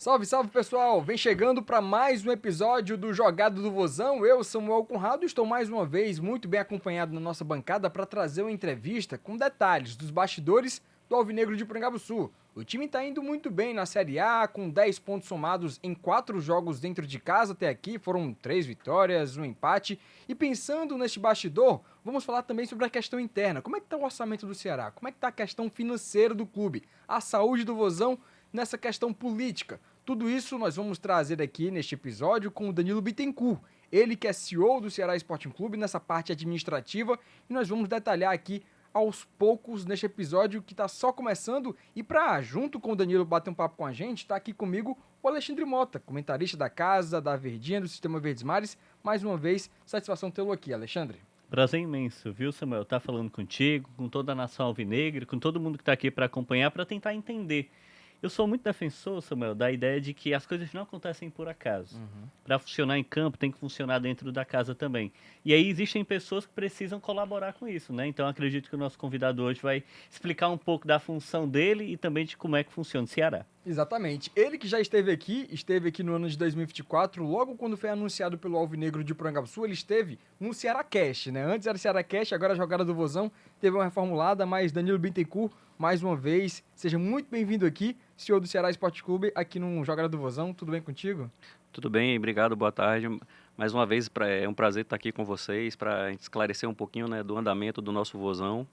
Salve, salve pessoal! Vem chegando para mais um episódio do Jogado do Vozão. Eu, Samuel Conrado, estou mais uma vez muito bem acompanhado na nossa bancada para trazer uma entrevista com detalhes dos bastidores do Alvinegro de Porangabuçu. O time está indo muito bem na Série A, com 10 pontos somados em 4 jogos dentro de casa até aqui, foram 3 vitórias, um empate. E pensando neste bastidor, vamos falar também sobre a questão interna. Como é que está o orçamento do Ceará? Como é que está a questão financeira do clube? A saúde do Vozão nessa questão política. Tudo isso nós vamos trazer aqui neste episódio com o Danilo Bittencourt, ele que é CEO do Ceará Sporting Clube nessa parte administrativa, e nós vamos detalhar aqui aos poucos neste episódio que está só começando. E para, junto com o Danilo, bater um papo com a gente, está aqui comigo o Alexandre Mota, comentarista da casa, da Verdinha, do Sistema Verdes Mares. Mais uma vez, satisfação tê-lo aqui, Alexandre. Prazer imenso, viu, Samuel? Tá falando contigo, com toda a nação alvinegra, com todo mundo que está aqui para acompanhar, para tentar entender. Eu sou muito defensor, Samuel, da ideia de que as coisas não acontecem por acaso. Para funcionar em campo, tem que funcionar dentro da casa também. E aí existem pessoas que precisam colaborar com isso, né? Então acredito que o nosso convidado hoje vai explicar um pouco da função dele e também de como é que funciona o Ceará. Exatamente. Ele que já esteve aqui no ano de 2024, logo quando foi anunciado pelo Alvinegro de Porangabuçu, ele esteve no Cearacast, né? Antes era Cearacast, agora a Jogada do Vozão teve uma reformulada, mas Danilo Bittencourt, mais uma vez, seja muito bem-vindo aqui, CEO do Ceará Esporte Clube, aqui no Jogada do Vozão. Tudo bem contigo? Tudo bem, obrigado, boa tarde. Mais uma vez, é um prazer estar aqui com vocês para esclarecer um pouquinho, né, do andamento do nosso Vozão.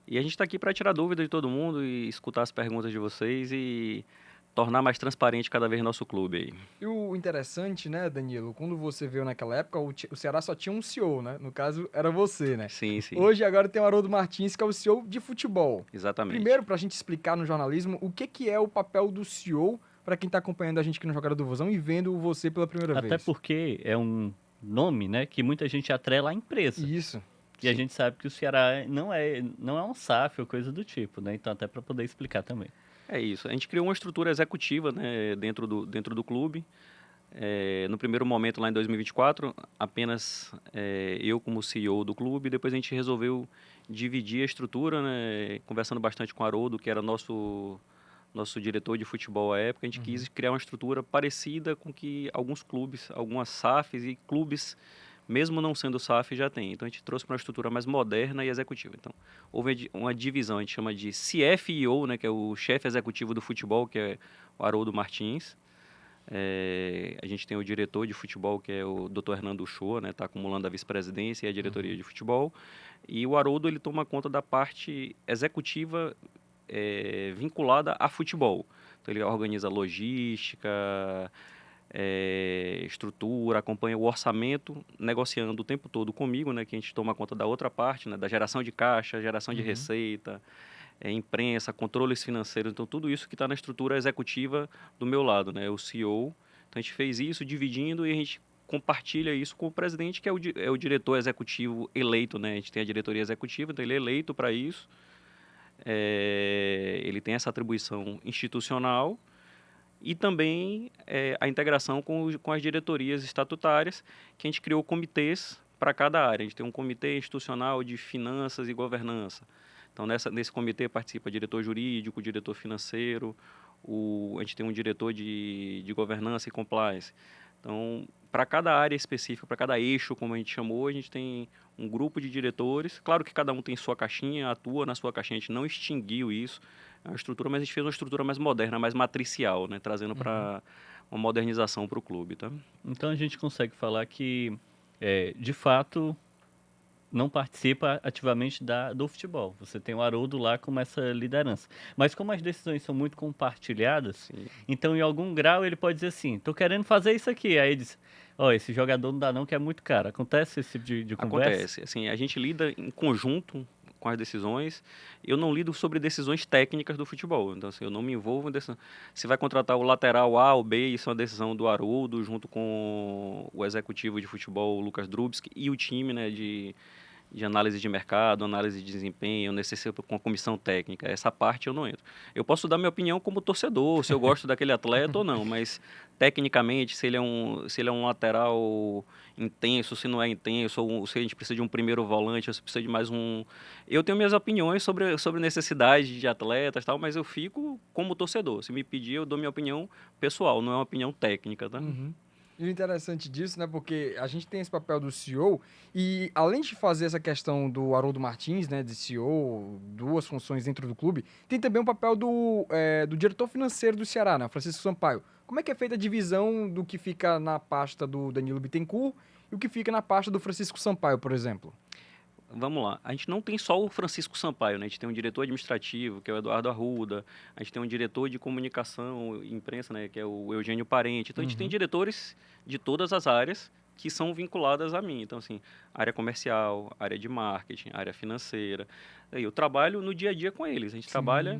E a gente está aqui para tirar dúvidas de todo mundo e escutar as perguntas de vocês e tornar mais transparente cada vez nosso clube aí. E o interessante, né, Danilo, quando você veio naquela época, o Ceará só tinha um CEO, né? No caso, era você, né? Sim, sim. Hoje, agora tem o Haroldo Martins, que é o CEO de futebol. Exatamente. Primeiro, para a gente explicar no jornalismo, o que é o papel do CEO para quem está acompanhando a gente aqui no Jogada do Vozão e vendo você pela primeira Até vez. porque é um nome, né, que muita gente atrela à empresa. Isso. E a gente sabe que o Ceará não é um SAF ou coisa do tipo, né? Então até para poder explicar também. É isso. A gente criou uma estrutura executiva, né, dentro do clube. No primeiro momento, lá em 2024, apenas eu como CEO do clube. Depois a gente resolveu dividir a estrutura, né, conversando bastante com o Haroldo, que era nosso diretor de futebol à época. A gente quis criar uma estrutura parecida com que alguns clubes, algumas SAFs e clubes, mesmo não sendo SAF, já tem. Então a gente trouxe para uma estrutura mais moderna e executiva. Então houve uma divisão, a gente chama de CFEO, né, que é o chefe executivo do futebol, que é o Haroldo Martins. A gente tem o diretor de futebol, que é o Dr. Hernando Uchoa, né, está acumulando a vice-presidência e a diretoria de futebol. E o Haroldo, ele toma conta da parte executiva vinculada a futebol. Então ele organiza logística, estrutura, acompanha o orçamento, negociando o tempo todo comigo, né, que a gente toma conta da outra parte, né, da geração de caixa, geração de receita, imprensa, controles financeiros. Então tudo isso que está na estrutura executiva do meu lado, né, o CEO. Então a gente fez isso dividindo e a gente compartilha isso com o presidente, que é o diretor executivo eleito, né? A gente tem a diretoria executiva, então ele é eleito para isso. Ele tem essa atribuição institucional e também a integração com as diretorias estatutárias, que a gente criou comitês para cada área. A gente tem um comitê institucional de finanças e governança. Então, nesse comitê participa diretor jurídico, diretor financeiro, a gente tem um diretor de governança e compliance. Então, para cada área específica, para cada eixo, como a gente chamou, a gente tem um grupo de diretores. Claro que cada um tem sua caixinha, atua na sua caixinha, a gente não extinguiu isso, a estrutura, mas a gente fez uma estrutura mais moderna, mais matricial, né, trazendo para uma modernização para o clube. Tá? Então a gente consegue falar que, de fato, não participa ativamente do futebol. Você tem o Haroldo lá como essa liderança. Mas como as decisões são muito compartilhadas, Sim. então em algum grau ele pode dizer assim, tô querendo fazer isso aqui. Aí ele diz, esse jogador não dá não, que é muito caro. Acontece esse tipo de conversa? Acontece. Assim, a gente lida em conjunto com as decisões. Eu não lido sobre decisões técnicas do futebol. Então, assim, eu não me envolvo em decisão. Se vai contratar o lateral A ou B, isso é uma decisão do Haroldo, junto com o executivo de futebol, o Lucas Drubski, e o time, né, de de análise de mercado, análise de desempenho, necessito com a comissão técnica. Essa parte eu não entro. Eu posso dar minha opinião como torcedor, se eu gosto daquele atleta ou não, mas tecnicamente, se ele é um lateral intenso, se não é intenso, ou se a gente precisa de um primeiro volante, ou se precisa de mais um... Eu tenho minhas opiniões sobre necessidade de atletas e tal, mas eu fico como torcedor. Se me pedir, eu dou minha opinião pessoal, não é uma opinião técnica, tá? Uhum. E o interessante disso, né, porque a gente tem esse papel do CEO e além de fazer essa questão do Haroldo Martins, né, de CEO, duas funções dentro do clube, tem também o papel do diretor financeiro do Ceará, né, Francisco Sampaio. Como é que é feita a divisão do que fica na pasta do Danilo Bittencourt e o que fica na pasta do Francisco Sampaio, por exemplo? Vamos lá. A gente não tem só o Francisco Sampaio, né? A gente tem um diretor administrativo, que é o Eduardo Arruda. A gente tem um diretor de comunicação e imprensa, né? Que é o Eugênio Parente. Então, a gente tem diretores de todas as áreas que são vinculadas a mim. Então, assim, área comercial, área de marketing, área financeira. Eu trabalho no dia a dia com eles. A gente trabalha,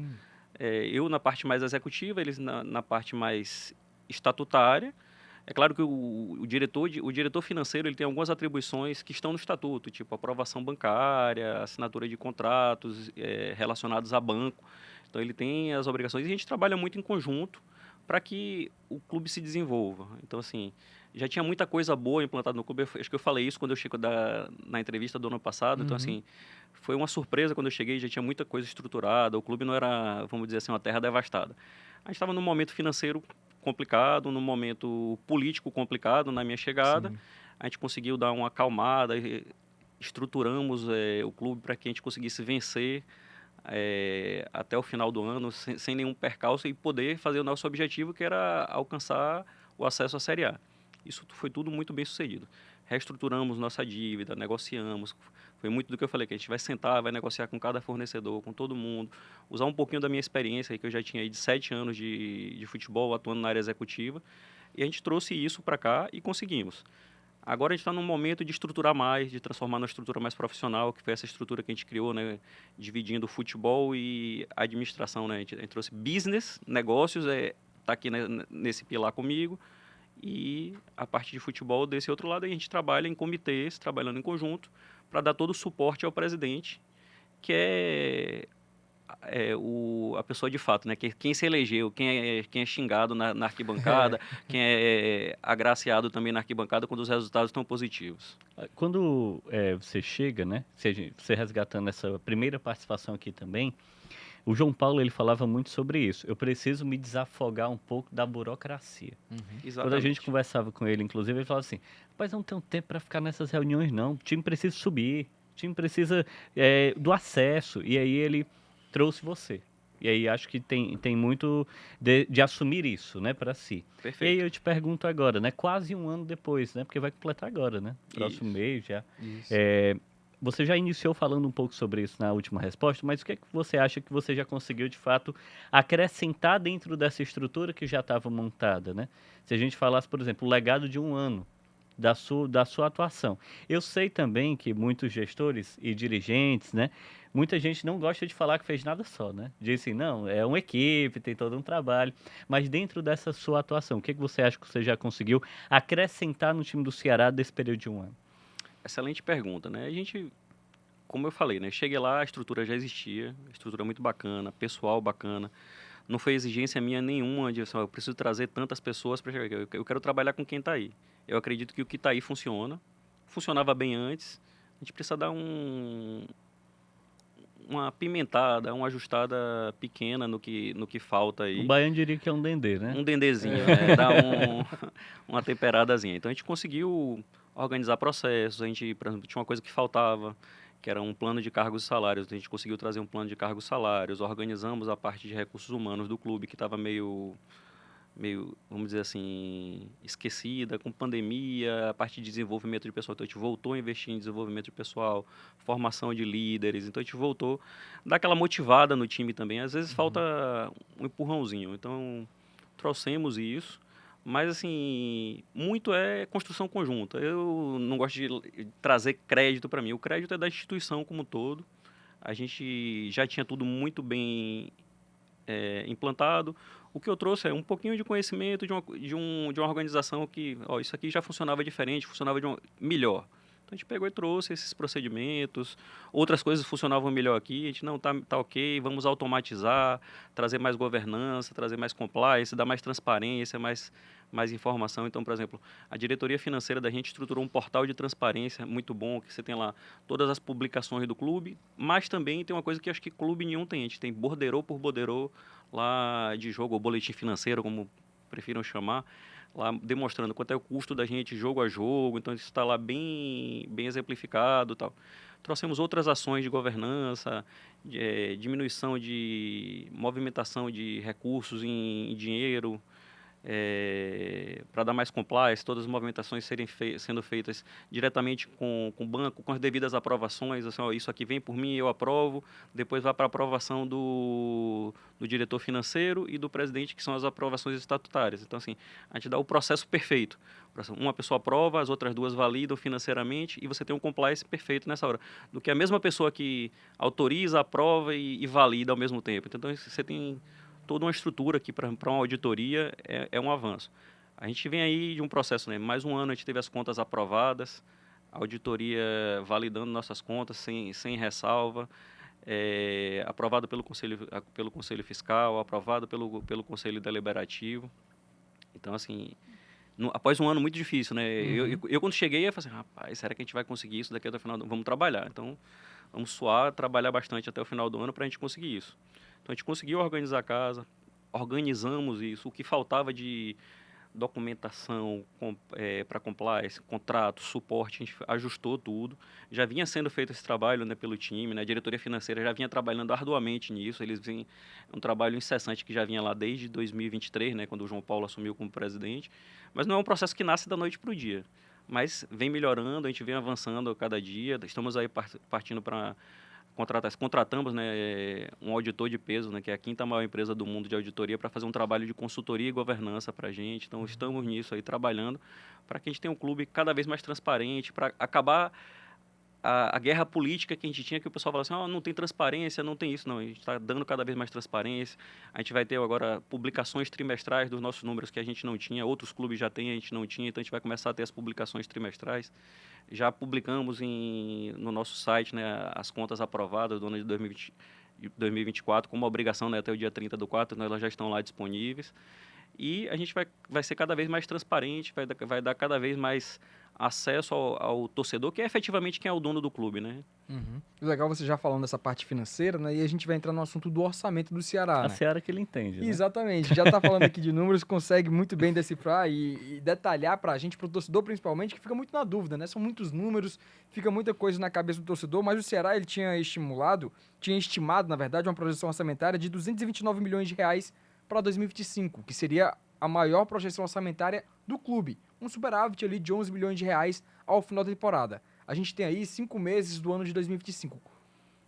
eu na parte mais executiva, eles na parte mais estatutária. É claro que o diretor financeiro ele tem algumas atribuições que estão no estatuto, tipo aprovação bancária, assinatura de contratos relacionados a banco. Então, ele tem as obrigações e a gente trabalha muito em conjunto para que o clube se desenvolva. Então, assim, já tinha muita coisa boa implantada no clube. Acho que eu falei isso quando eu cheguei na entrevista do ano passado. Então, assim, foi uma surpresa quando eu cheguei, já tinha muita coisa estruturada. O clube não era, vamos dizer assim, uma terra devastada. A gente estava num momento financeiro complicado, num momento político complicado na minha chegada. Sim. A gente conseguiu dar uma acalmada, estruturamos o clube para que a gente conseguisse vencer até o final do ano sem nenhum percalço e poder fazer o nosso objetivo, que era alcançar o acesso à Série A. Isso foi tudo muito bem sucedido. Reestruturamos nossa dívida, negociamos. Foi muito do que eu falei, que a gente vai sentar, vai negociar com cada fornecedor, com todo mundo, usar um pouquinho da minha experiência, que eu já tinha aí de 7 anos de futebol, atuando na área executiva, e a gente trouxe isso para cá e conseguimos. Agora a gente está num momento de estruturar mais, de transformar numa estrutura mais profissional, que foi essa estrutura que a gente criou, né, dividindo futebol e administração, né? A gente trouxe business, negócios, tá aqui nesse pilar comigo, e a parte de futebol desse outro lado a gente trabalha em comitês, trabalhando em conjunto, para dar todo o suporte ao presidente, que é a pessoa de fato, né? Quem se elegeu, quem é xingado na arquibancada, quem é agraciado também na arquibancada quando os resultados estão positivos. Quando você chega, né? Você resgatando essa primeira participação aqui também, o João Paulo ele falava muito sobre isso. Eu preciso me desafogar um pouco da burocracia. Quando a gente conversava com ele, inclusive, ele falava assim: rapaz, não tenho tempo para ficar nessas reuniões, não. O time precisa subir, o time precisa do acesso. E aí ele trouxe você. E aí acho que tem muito de assumir isso, né, para si. Perfeito. E aí eu te pergunto agora, né, quase um ano depois, né, porque vai completar agora, né, próximo mês já. Isso. Você já iniciou falando um pouco sobre isso na última resposta, mas o que é que você acha que você já conseguiu, de fato, acrescentar dentro dessa estrutura que já estava montada, né? Se a gente falasse, por exemplo, o legado de um ano da sua atuação. Eu sei também que muitos gestores e dirigentes, né? Muita gente não gosta de falar que fez nada só, né? Diz assim, não, é uma equipe, tem todo um trabalho. Mas dentro dessa sua atuação, o que é que você acha que você já conseguiu acrescentar no time do Ceará desse período de um ano? Excelente pergunta, né? A gente, como eu falei, né? Cheguei lá, a estrutura já existia, estrutura muito bacana, pessoal bacana. Não foi exigência minha nenhuma de, assim, eu preciso trazer tantas pessoas para chegar. Eu quero trabalhar com quem está aí. Eu acredito que o que está aí funciona. Funcionava bem antes. A gente precisa dar uma apimentada, uma ajustada pequena no que falta aí. O baiano diria que é um dendê, né? Um dendezinho, né? Dar uma temperadazinha. Então, a gente conseguiu organizar processos. A gente, por exemplo, tinha uma coisa que faltava, que era um plano de cargos e salários. A gente conseguiu trazer um plano de cargos e salários. Organizamos a parte de recursos humanos do clube, que estava meio, vamos dizer assim, esquecida, com pandemia, a parte de desenvolvimento de pessoal. Então, a gente voltou a investir em desenvolvimento de pessoal, formação de líderes. Então, a gente voltou a dar aquela motivada no time também. Às vezes, falta um empurrãozinho. Então, trouxemos isso. Mas, assim, muito é construção conjunta. Eu não gosto de trazer crédito para mim. O crédito é da instituição como um todo. A gente já tinha tudo muito bem implantado. O que eu trouxe é um pouquinho de conhecimento de uma organização que, isso aqui já funcionava diferente, funcionava melhor. Então, Então a gente pegou e trouxe esses procedimentos, outras coisas funcionavam melhor aqui, a gente não, tá ok, vamos automatizar, trazer mais governança, trazer mais compliance, dar mais transparência, mais informação. Então, por exemplo, a diretoria financeira da gente estruturou um portal de transparência muito bom, que você tem lá todas as publicações do clube, mas também tem uma coisa que acho que clube nenhum tem, a gente tem borderô por borderô lá de jogo, ou boletim financeiro, como prefiram chamar, lá demonstrando quanto é o custo da gente jogo a jogo, então isso está lá bem exemplificado e tal. Trouxemos outras ações de governança, diminuição de movimentação de recursos em dinheiro, para dar mais compliance, todas as movimentações sendo feitas diretamente com o banco, com as devidas aprovações, assim, ó, isso aqui vem por mim, eu aprovo, depois vai para a aprovação do diretor financeiro e do presidente, que são as aprovações estatutárias. Então, assim, a gente dá o processo perfeito. Uma pessoa aprova, as outras duas validam financeiramente e você tem um compliance perfeito nessa hora. Do que a mesma pessoa que autoriza, aprova e valida ao mesmo tempo. Então, você tem toda uma estrutura aqui para uma auditoria, é um avanço. A gente vem aí de um processo, né? Mais um ano a gente teve as contas aprovadas, a auditoria validando nossas contas sem ressalva, aprovada pelo Conselho Fiscal, aprovada pelo Conselho Deliberativo. Então, assim, após um ano muito difícil, né? Eu quando cheguei, eu falei assim, rapaz, será que a gente vai conseguir isso daqui até o final do ano? Vamos trabalhar. Então, vamos suar, trabalhar bastante até o final do ano para a gente conseguir isso. Então, a gente conseguiu organizar a casa, organizamos isso, o que faltava de documentação para compliance, contrato, suporte, a gente ajustou tudo. Já vinha sendo feito esse trabalho, né, pelo time, né? A diretoria financeira já vinha trabalhando arduamente nisso, é um trabalho incessante que já vinha lá desde 2023, né, quando o João Paulo assumiu como presidente, mas não é um processo que nasce da noite para o dia, mas vem melhorando, a gente vem avançando a cada dia, estamos aí partindo para contratamos, né, um auditor de peso, né, que é a quinta maior empresa do mundo de auditoria, para fazer um trabalho de consultoria e governança para a gente. Então, estamos nisso aí, trabalhando para que a gente tenha um clube cada vez mais transparente, para acabar a guerra política que a gente tinha, que o pessoal fala assim, não tem transparência, não tem isso. Não, a gente está dando cada vez mais transparência. A gente vai ter agora publicações trimestrais dos nossos números que a gente não tinha, outros clubes já têm, a gente não tinha, então a gente vai começar a ter as publicações trimestrais. Já publicamos no nosso site, né, as contas aprovadas do ano de 2024, como obrigação, né, até o dia 30/4, então elas já estão lá disponíveis. E a gente vai ser cada vez mais transparente, vai dar cada vez mais acesso ao torcedor, que é efetivamente quem é o dono do clube, né? Legal você já falando dessa parte financeira, né? E a gente vai entrar no assunto do orçamento do Ceará, A né? Ceará que ele entende, né? Exatamente. Já tá falando aqui de números, consegue muito bem decifrar e detalhar pra gente, pro torcedor principalmente, que fica muito na dúvida, né? São muitos números, fica muita coisa na cabeça do torcedor, mas o Ceará, ele tinha estimado, na verdade, uma projeção orçamentária de 229 milhões de reais para 2025, que seria a maior projeção orçamentária do clube. Um superávit ali de 11 milhões de reais ao final da temporada. A gente tem aí 5 meses do ano de 2025.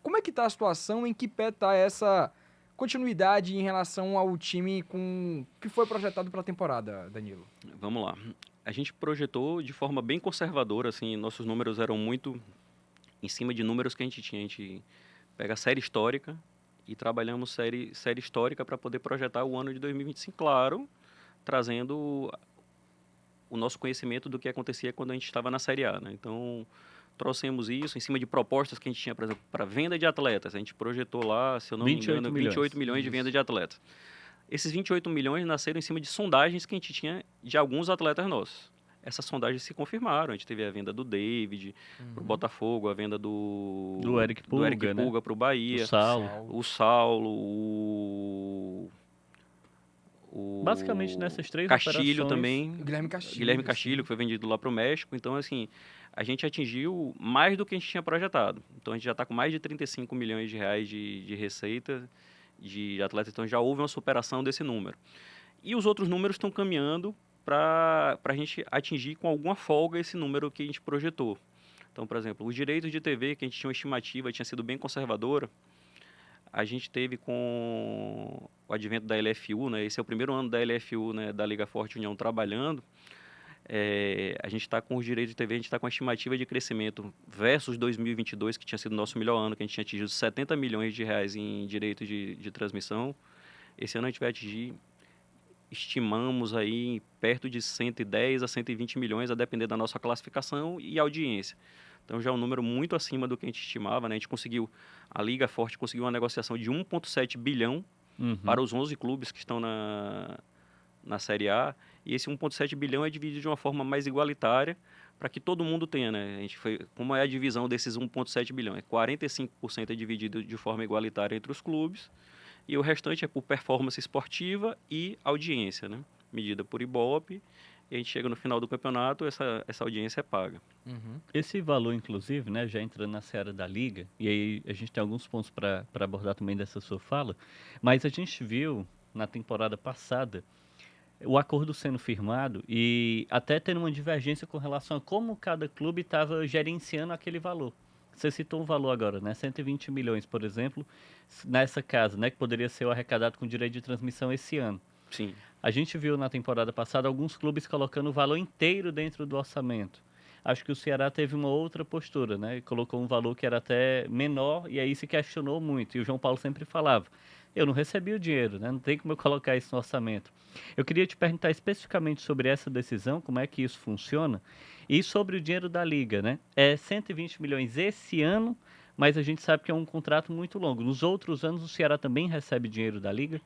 Como é que tá a situação, em que pé tá essa continuidade em relação ao time que foi projetado para a temporada, Danilo? Vamos lá. A gente projetou de forma bem conservadora, assim, nossos números eram muito em cima de números que a gente tinha. A gente pega a série histórica e trabalhamos série histórica para poder projetar o ano de 2025, claro, trazendo o nosso conhecimento do que acontecia quando a gente estava na Série A, né? Então, trouxemos isso em cima de propostas que a gente tinha, por exemplo, para venda de atletas. A gente projetou lá, se eu não me engano, 28 milhões de venda de atletas. Esses 28 milhões nasceram em cima de sondagens que a gente tinha de alguns atletas nossos. Essas sondagens se confirmaram. A gente teve a venda do David para o Botafogo, a venda do Eric Pulga, né? para o Bahia, o Saulo, basicamente nessas três Castilho operações, também. Guilherme Castilho, que foi vendido lá para o México. Então, assim, a gente atingiu mais do que a gente tinha projetado. Então, a gente já está com mais de 35 milhões de reais de receita de atletas. Então, já houve uma superação desse número. E os outros números estão caminhando para a gente atingir com alguma folga esse número que a gente projetou. Então, por exemplo, os direitos de TV, que a gente tinha uma estimativa, tinha sido bem conservadora, a gente teve com o advento da LFU, né? Esse é o primeiro ano da LFU, né, da Liga Forte União, trabalhando. A gente está com os direitos de TV, a gente está com a estimativa de crescimento versus 2022, que tinha sido o nosso melhor ano, que a gente tinha atingido 70 milhões de reais em direitos de transmissão. Esse ano a gente vai atingir estimamos aí perto de 110 a 120 milhões, a depender da nossa classificação e audiência. Então já é um número muito acima do que a gente estimava, né? A Liga Forte conseguiu uma negociação de 1,7 bilhão para os 11 clubes que estão na Série A, e esse 1,7 bilhão é dividido de uma forma mais igualitária para que todo mundo tenha, né? Como é a divisão desses 1,7 bilhão? 45% é dividido de forma igualitária entre os clubes, e o restante é por performance esportiva e audiência, né? Medida por Ibope, e a gente chega no final do campeonato, essa audiência é paga. Esse valor, inclusive, né, já entrando na seara da Liga, e aí a gente tem alguns pontos para abordar também dessa sua fala, mas a gente viu na temporada passada o acordo sendo firmado e até tendo uma divergência com relação a como cada clube estava gerenciando aquele valor. Você citou um valor agora, né? 120 milhões, por exemplo, nessa casa, né? Que poderia ser o arrecadado com direito de transmissão esse ano. Sim. A gente viu na temporada passada alguns clubes colocando o valor inteiro dentro do orçamento. Acho que o Ceará teve uma outra postura, né? Colocou um valor que era até menor e aí se questionou muito. E o João Paulo sempre falava, eu não recebi o dinheiro, né? Não tem como eu colocar isso no orçamento. Eu queria te perguntar especificamente sobre essa decisão, como é que isso funciona, e sobre o dinheiro da Liga, né? É 120 milhões esse ano, mas a gente sabe que é um contrato muito longo. Nos outros anos o Ceará também recebe dinheiro da Liga?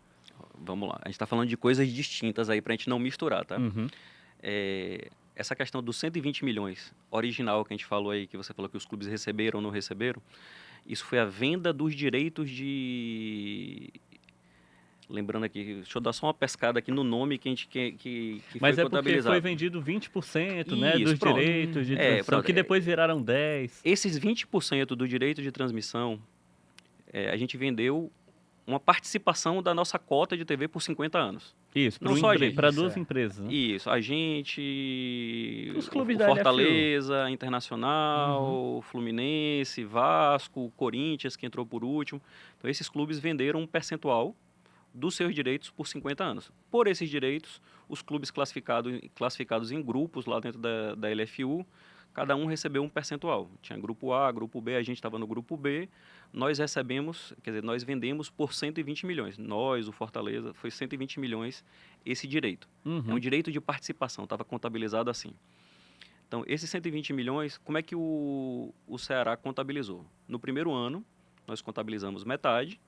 Vamos lá, a gente está falando de coisas distintas aí para a gente não misturar, tá? Uhum. Essa questão dos 120 milhões original que a gente falou aí, que você falou que os clubes receberam ou não receberam, isso foi a venda dos direitos de... Lembrando aqui, deixa eu dar só uma pescada aqui no nome que a gente que Mas foi é porque contabilizado. foi vendido 20%, né, Isso, dos pronto. direitos de transmissão, pronto. que depois viraram 10%. Esses 20% do direito de transmissão, a gente vendeu uma participação da nossa cota de TV por 50 anos. Isso, Não só a gente. para duas empresas, né? Isso, a gente, Os clubes o da Fortaleza, Internacional, Fluminense, Vasco, Corinthians, que entrou por último. Então, esses clubes venderam um percentual dos seus direitos por 50 anos. Por esses direitos, os clubes classificados em grupos lá dentro da LFU, cada um recebeu um percentual. Tinha grupo A, grupo B, a gente estava no grupo B. Nós vendemos por 120 milhões. Nós, o Fortaleza, foi 120 milhões esse direito. É um direito de participação, estava contabilizado assim. Então, esses 120 milhões, como é que o Ceará contabilizou? No primeiro ano, nós contabilizamos metade.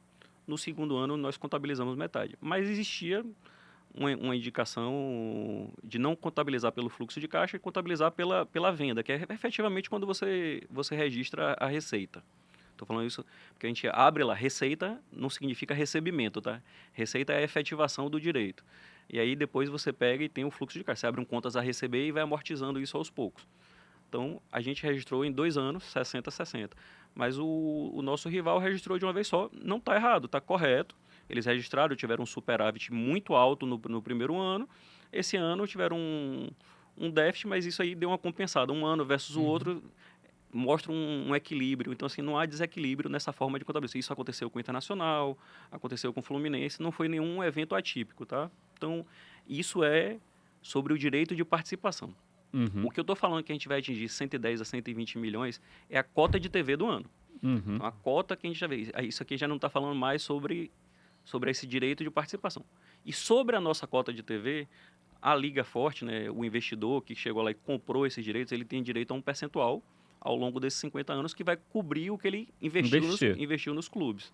No segundo ano, nós contabilizamos metade. Mas existia uma indicação de não contabilizar pelo fluxo de caixa e contabilizar pela venda, que é efetivamente quando você registra a receita. Estou falando isso porque a gente abre lá, receita não significa recebimento, tá? Receita é a efetivação do direito. E aí depois você pega e tem o fluxo de caixa. Você abre um contas a receber e vai amortizando isso aos poucos. Então, a gente registrou em 2 anos 60-60. Mas o nosso rival registrou de uma vez só. Não está errado, está correto. Eles registraram, tiveram um superávit muito alto no primeiro ano. Esse ano tiveram um déficit, mas isso aí deu uma compensada. Um ano versus o outro mostra um equilíbrio. Então, assim, não há desequilíbrio nessa forma de contabilizar. Isso aconteceu com o Internacional, aconteceu com o Fluminense, não foi nenhum evento atípico, tá? Então, isso é sobre o direito de participação. O que eu estou falando que a gente vai atingir 110 a 120 milhões é a cota de TV do ano. Então, a cota que a gente já vê. Isso aqui já não está falando mais sobre esse direito de participação. E sobre a nossa cota de TV, a Liga Forte, né, o investidor que chegou lá e comprou esses direitos, ele tem direito a um percentual ao longo desses 50 anos que vai cobrir o que ele investiu nos clubes.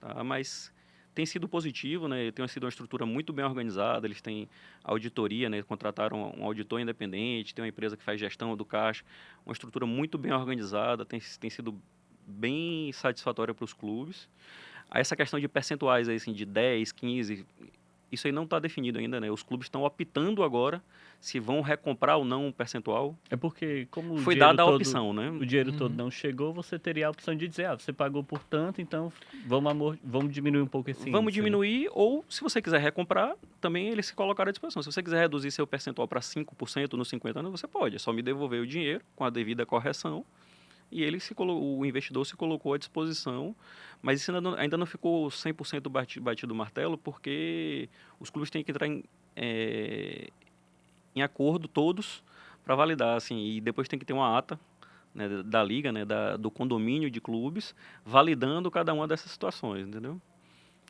Tá? Mas tem sido positivo, né? Tem sido uma estrutura muito bem organizada, eles têm auditoria, né? Contrataram um auditor independente, tem uma empresa que faz gestão do caixa, uma estrutura muito bem organizada, tem sido bem satisfatória para os clubes. Essa questão de percentuais aí, assim, de 10, 15, isso aí não está definido ainda, né? Os clubes estão optando agora se vão recomprar ou não um percentual. É porque, como foi dada a opção, né? O dinheiro todo não chegou, você teria a opção de dizer, você pagou por tanto, então vamos diminuir um pouco esse índice. Vamos diminuir, ou se você quiser recomprar, também eles se colocaram à disposição. Se você quiser reduzir seu percentual para 5% nos 50 anos, você pode. É só me devolver o dinheiro com a devida correção. E o investidor se colocou à disposição, mas isso ainda não ficou 100% batido o martelo, porque os clubes têm que entrar em acordo todos para validar, assim, e depois tem que ter uma ata, né, da liga, né, do condomínio de clubes, validando cada uma dessas situações, entendeu?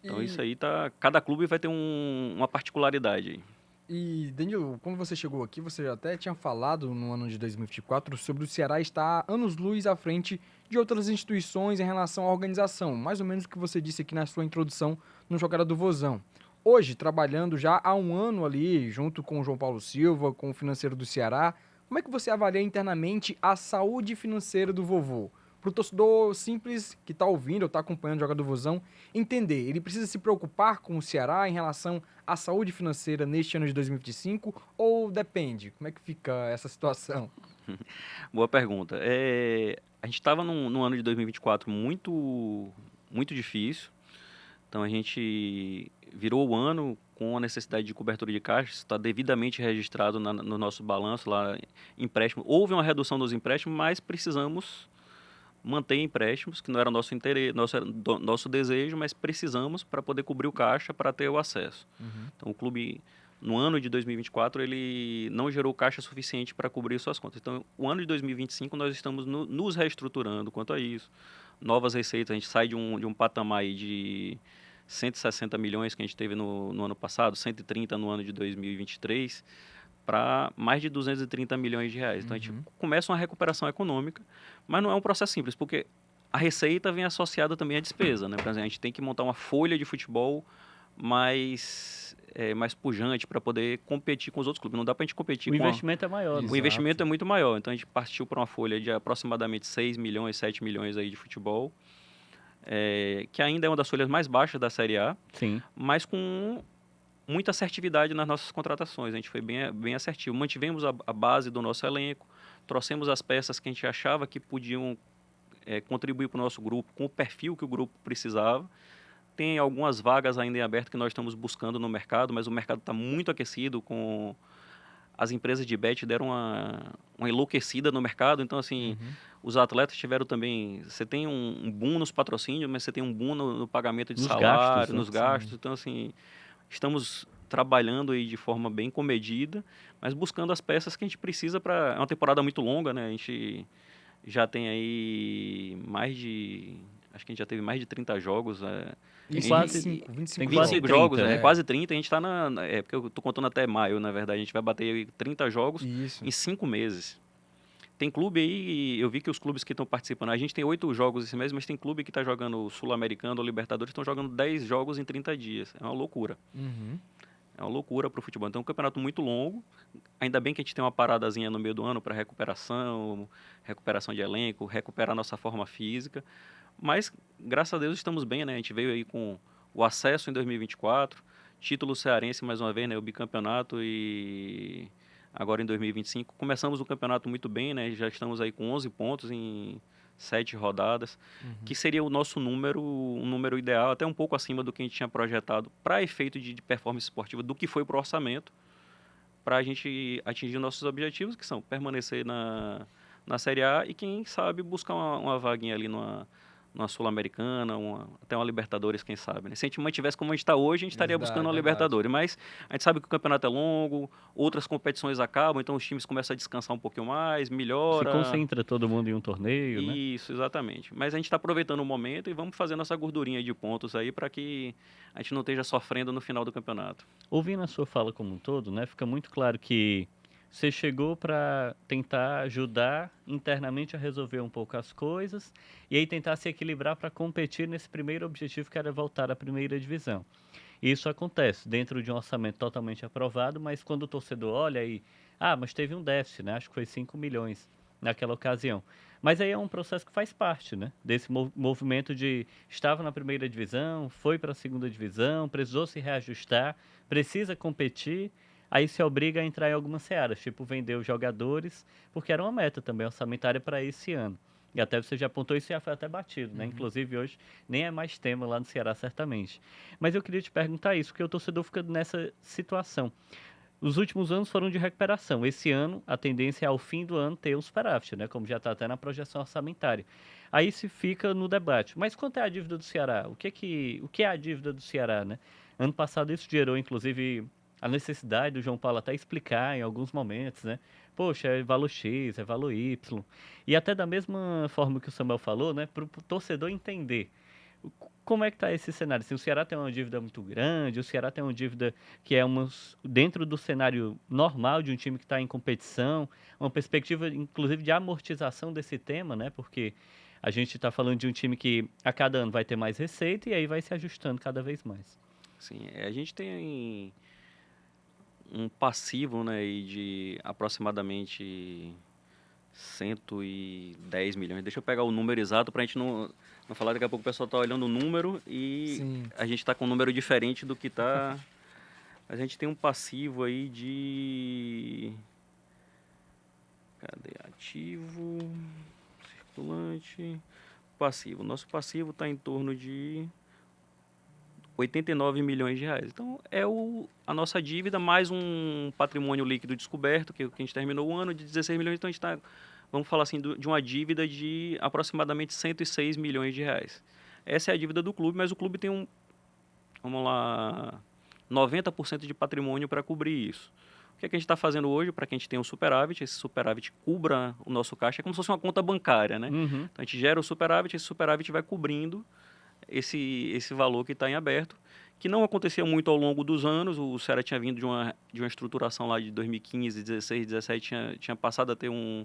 Então E, isso aí cada clube vai ter uma particularidade aí. e, Danilo, quando você chegou aqui, você já até tinha falado no ano de 2024 sobre o Ceará estar anos-luz à frente de outras instituições em relação à organização, mais ou menos o que você disse aqui na sua introdução no Jogada do Vozão. Hoje, trabalhando já há um ano ali, junto com o João Paulo Silva, com o financeiro do Ceará, como é que você avalia internamente a saúde financeira do vovô? Para o torcedor simples que está ouvindo ou está acompanhando o Jogada do Vozão, entender, ele precisa se preocupar com o Ceará em relação à saúde financeira neste ano de 2025 ou depende? Como é que fica essa situação? Boa pergunta. A gente estava num ano de 2024 muito difícil. Então a gente virou o ano com a necessidade de cobertura de caixa, isso está devidamente registrado no nosso balanço lá, empréstimo. Houve uma redução dos empréstimos, mas precisamos manter empréstimos, que não era nosso interesse, nosso desejo, mas precisamos para poder cobrir o caixa para ter o acesso. Uhum. Então o clube, no ano de 2024, ele não gerou caixa suficiente para cobrir suas contas. Então o ano de 2025 nós estamos nos reestruturando quanto a isso. Novas receitas, a gente sai de um patamar aí de 160 milhões que a gente teve no ano passado, 130 no ano de 2023, para mais de 230 milhões de reais. Então a gente começa uma recuperação econômica, mas não é um processo simples, porque a receita vem associada também à despesa, né? Por exemplo, a gente tem que montar uma folha de futebol mais pujante para poder competir com os outros clubes. Não dá para a gente competir O com investimento é maior, né? o investimento é muito maior. Então a gente partiu para uma folha de aproximadamente 6 milhões, 7 milhões aí de futebol, que ainda é uma das folhas mais baixas da Série A, Sim. mas com muita assertividade nas nossas contratações. A gente foi bem assertivo. Mantivemos a base do nosso elenco, trouxemos as peças que a gente achava que podiam contribuir para o nosso grupo, com o perfil que o grupo precisava. Tem algumas vagas ainda em aberto que nós estamos buscando no mercado, mas o mercado está muito aquecido. As empresas de bet deram uma enlouquecida no mercado. Então, assim, os atletas tiveram também... Você tem um boom nos patrocínios, mas você tem um boom no pagamento de Nos salário, gastos, né? nos gastos. Então, assim, estamos trabalhando aí de forma bem comedida, mas buscando as peças que a gente precisa para... É uma temporada muito longa, né? A gente já tem aí acho que a gente já teve mais de 30 jogos. Tem Isso, quase- 25, 25 tem jogos. quase 25 jogos, 30, né? quase 30. A gente está porque eu tô contando até maio, na verdade. A gente vai bater aí 30 jogos Isso. em 5 meses. Tem clube aí, eu vi que os clubes que estão participando, a gente tem 8 jogos esse mês, mas tem clube que está jogando Sul-Americano ou Libertadores, estão jogando 10 jogos em 30 dias. É uma loucura. Uhum. É uma loucura para o futebol. Então é um campeonato muito longo. Ainda bem que a gente tem uma paradazinha no meio do ano para recuperação de elenco, recuperar nossa forma física. Mas, graças a Deus, estamos bem, né? A gente veio aí com o acesso em 2024, título cearense mais uma vez, né? O bicampeonato e agora em 2025. Começamos o campeonato muito bem, né? Já estamos aí com 11 pontos em 7 rodadas, que seria o nosso um número ideal, até um pouco acima do que a gente tinha projetado para efeito de performance esportiva, do que foi para o orçamento, para a gente atingir nossos objetivos, que são permanecer na Série A e, quem sabe, buscar uma vaguinha ali numa Sul-Americana, até uma Libertadores, quem sabe. Né? Se a gente mantivesse como a gente está hoje, a gente estaria buscando uma Libertadores. Mas a gente sabe que o campeonato é longo, outras competições acabam, então os times começam a descansar um pouquinho mais, melhora. Se concentra todo mundo em um torneio, né? Isso, exatamente. Mas a gente está aproveitando o momento e vamos fazer nossa gordurinha de pontos aí para que a gente não esteja sofrendo no final do campeonato. Ouvindo a sua fala como um todo, né, fica muito claro que você chegou para tentar ajudar internamente a resolver um pouco as coisas e aí tentar se equilibrar para competir nesse primeiro objetivo que era voltar à primeira divisão. E isso acontece dentro de um orçamento totalmente aprovado, mas quando o torcedor olha aí, mas teve um déficit, né? Acho que foi 5 milhões naquela ocasião. Mas aí é um processo que faz parte, né? Desse movimento de estava na primeira divisão, foi para a segunda divisão, precisou se reajustar, precisa competir, aí se obriga a entrar em algumas searas, tipo vender os jogadores, porque era uma meta também orçamentária para esse ano. E até você já apontou isso e já foi até batido, né? Inclusive hoje nem é mais tema lá no Ceará, certamente. Mas eu queria te perguntar isso, porque o torcedor fica nessa situação. Os últimos anos foram de recuperação. Esse ano, a tendência é ao fim do ano ter um superávit, né? Como já está até na projeção orçamentária. Aí se fica no debate. Mas quanto é a dívida do Ceará? O que é a dívida do Ceará, né? Ano passado isso gerou, inclusive, a necessidade do João Paulo até explicar em alguns momentos, né? Poxa, é valor X, é valor Y. E até da mesma forma que o Samuel falou, né? Para o torcedor entender Como é que está esse cenário? Assim, o Ceará tem uma dívida muito grande, o Ceará tem uma dívida que é dentro do cenário normal de um time que está em competição, uma perspectiva, inclusive, de amortização desse tema, né? Porque a gente está falando de um time que a cada ano vai ter mais receita e aí vai se ajustando cada vez mais. Sim, a gente tem um passivo, né, aí de aproximadamente 110 milhões. Deixa eu pegar o número exato para a gente não falar, daqui a pouco o pessoal está olhando o número e Sim. a gente está com um número diferente do que está. A gente tem um passivo aí de... Cadê? Ativo, circulante, passivo. Nosso passivo está em torno de 89 milhões de reais. Então, é a nossa dívida mais um patrimônio líquido descoberto, que a gente terminou o ano de 16 milhões, então a gente está, vamos falar assim, de uma dívida de aproximadamente 106 milhões de reais. Essa é a dívida do clube, mas o clube tem vamos lá, 90% de patrimônio para cobrir isso. O que é que a gente está fazendo hoje para que a gente tenha um superávit? Esse superávit cubra o nosso caixa, é como se fosse uma conta bancária, né? Uhum. Então, a gente gera o superávit, esse superávit vai cobrindo esse valor que está em aberto, que não acontecia muito ao longo dos anos. O Ceará tinha vindo de uma estruturação lá de 2015, 16, 17, tinha passado a ter um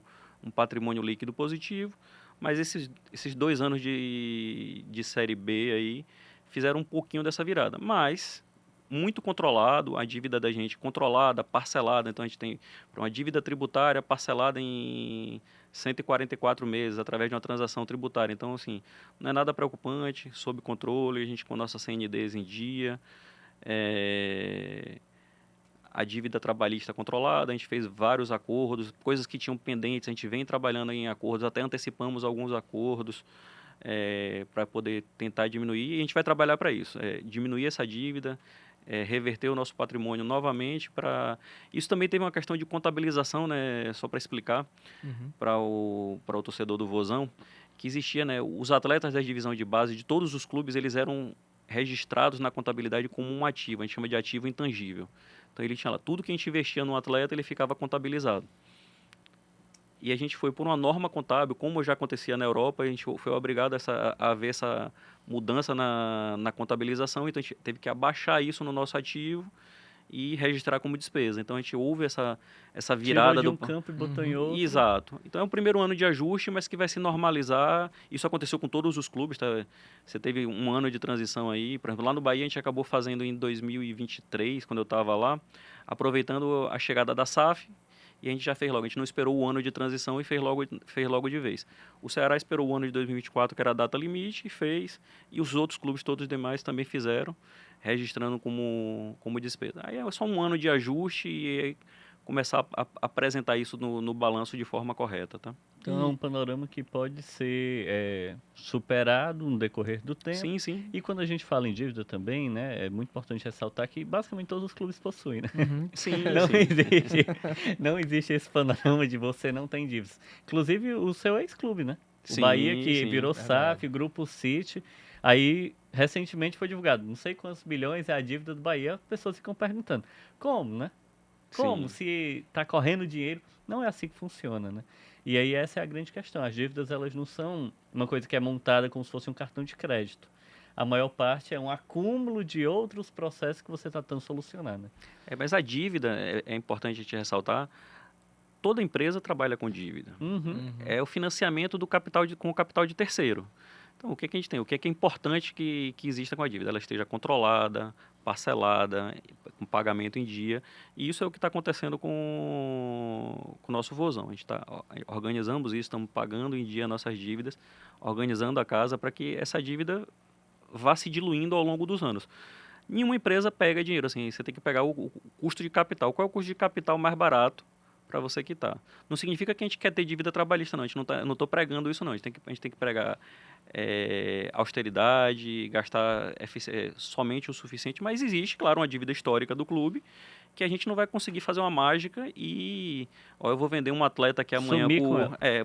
patrimônio líquido positivo, mas esses 2 anos de Série B aí fizeram um pouquinho dessa virada, mas muito controlado, a dívida da gente controlada, parcelada. Então a gente tem uma dívida tributária parcelada em 144 meses através de uma transação tributária. Então, assim, não é nada preocupante, sob controle, a gente com nossas CNDs em dia, a dívida trabalhista controlada, a gente fez vários acordos, coisas que tinham pendentes, a gente vem trabalhando em acordos, até antecipamos alguns acordos para poder tentar diminuir, e a gente vai trabalhar para isso, diminuir essa dívida, reverter o nosso patrimônio novamente. Isso também teve uma questão de contabilização, né, só para explicar para o torcedor do Vozão, que existia, né, os atletas da divisão de base de todos os clubes, eles eram registrados na contabilidade como um ativo, a gente chama de ativo intangível. Então ele tinha lá, tudo que a gente investia no atleta, ele ficava contabilizado. E a gente foi por uma norma contábil, como já acontecia na Europa, a gente foi obrigado a ver essa mudança na contabilização, então a gente teve que abaixar isso no nosso ativo e registrar como despesa. Então a gente houve essa virada Tirou de um campo e botou em outro. Exato. Então é um primeiro ano de ajuste, mas que vai se normalizar. Isso aconteceu com todos os clubes, tá? Você teve um ano de transição aí. Por exemplo, lá no Bahia a gente acabou fazendo em 2023, quando eu estava lá, aproveitando a chegada da SAF. E a gente já fez logo, a gente não esperou o ano de transição e fez logo de vez. O Ceará esperou o ano de 2024, que era a data limite, e fez. E os outros clubes, todos os demais, também fizeram, registrando como despesa. Aí é só um ano de ajuste e começar a apresentar isso no balanço de forma correta, tá? Então é um panorama que pode ser superado no decorrer do tempo. Sim, sim. E quando a gente fala em dívida também, né, é muito importante ressaltar que basicamente todos os clubes possuem, né? Sim, Não existe esse panorama de você não tem dívidas. Inclusive o seu ex-clube, né? O Sim, Bahia que sim, virou SAF, Grupo City. Aí recentemente foi divulgado, não sei quantos bilhões é a dívida do Bahia, as pessoas ficam perguntando, como, né? Como? Sim. Se está correndo dinheiro? Não é assim que funciona, né? E aí essa é a grande questão. As dívidas, elas não são uma coisa que é montada como se fosse um cartão de crédito. A maior parte é um acúmulo de outros processos que você está tentando solucionar, né? Mas a dívida, é importante a gente ressaltar, toda empresa trabalha com dívida. É o financiamento do capital com o capital de terceiro. Então, o que a gente tem? O que é importante que exista com a dívida? Ela esteja controlada, parcelada, com pagamento em dia. E isso é o que está acontecendo com o nosso Vozão. A gente organizamos isso, estamos pagando em dia nossas dívidas, organizando a casa para que essa dívida vá se diluindo ao longo dos anos. Nenhuma empresa pega dinheiro, assim, você tem que pegar o custo de capital. Qual é o custo de capital mais barato para você quitar? Não significa que a gente quer ter dívida trabalhista, não. Eu não estou pregando isso, não. A gente tem que pregar austeridade, gastar somente o suficiente, mas existe, claro, uma dívida histórica do clube que a gente não vai conseguir fazer uma mágica e eu vou vender um atleta aqui amanhã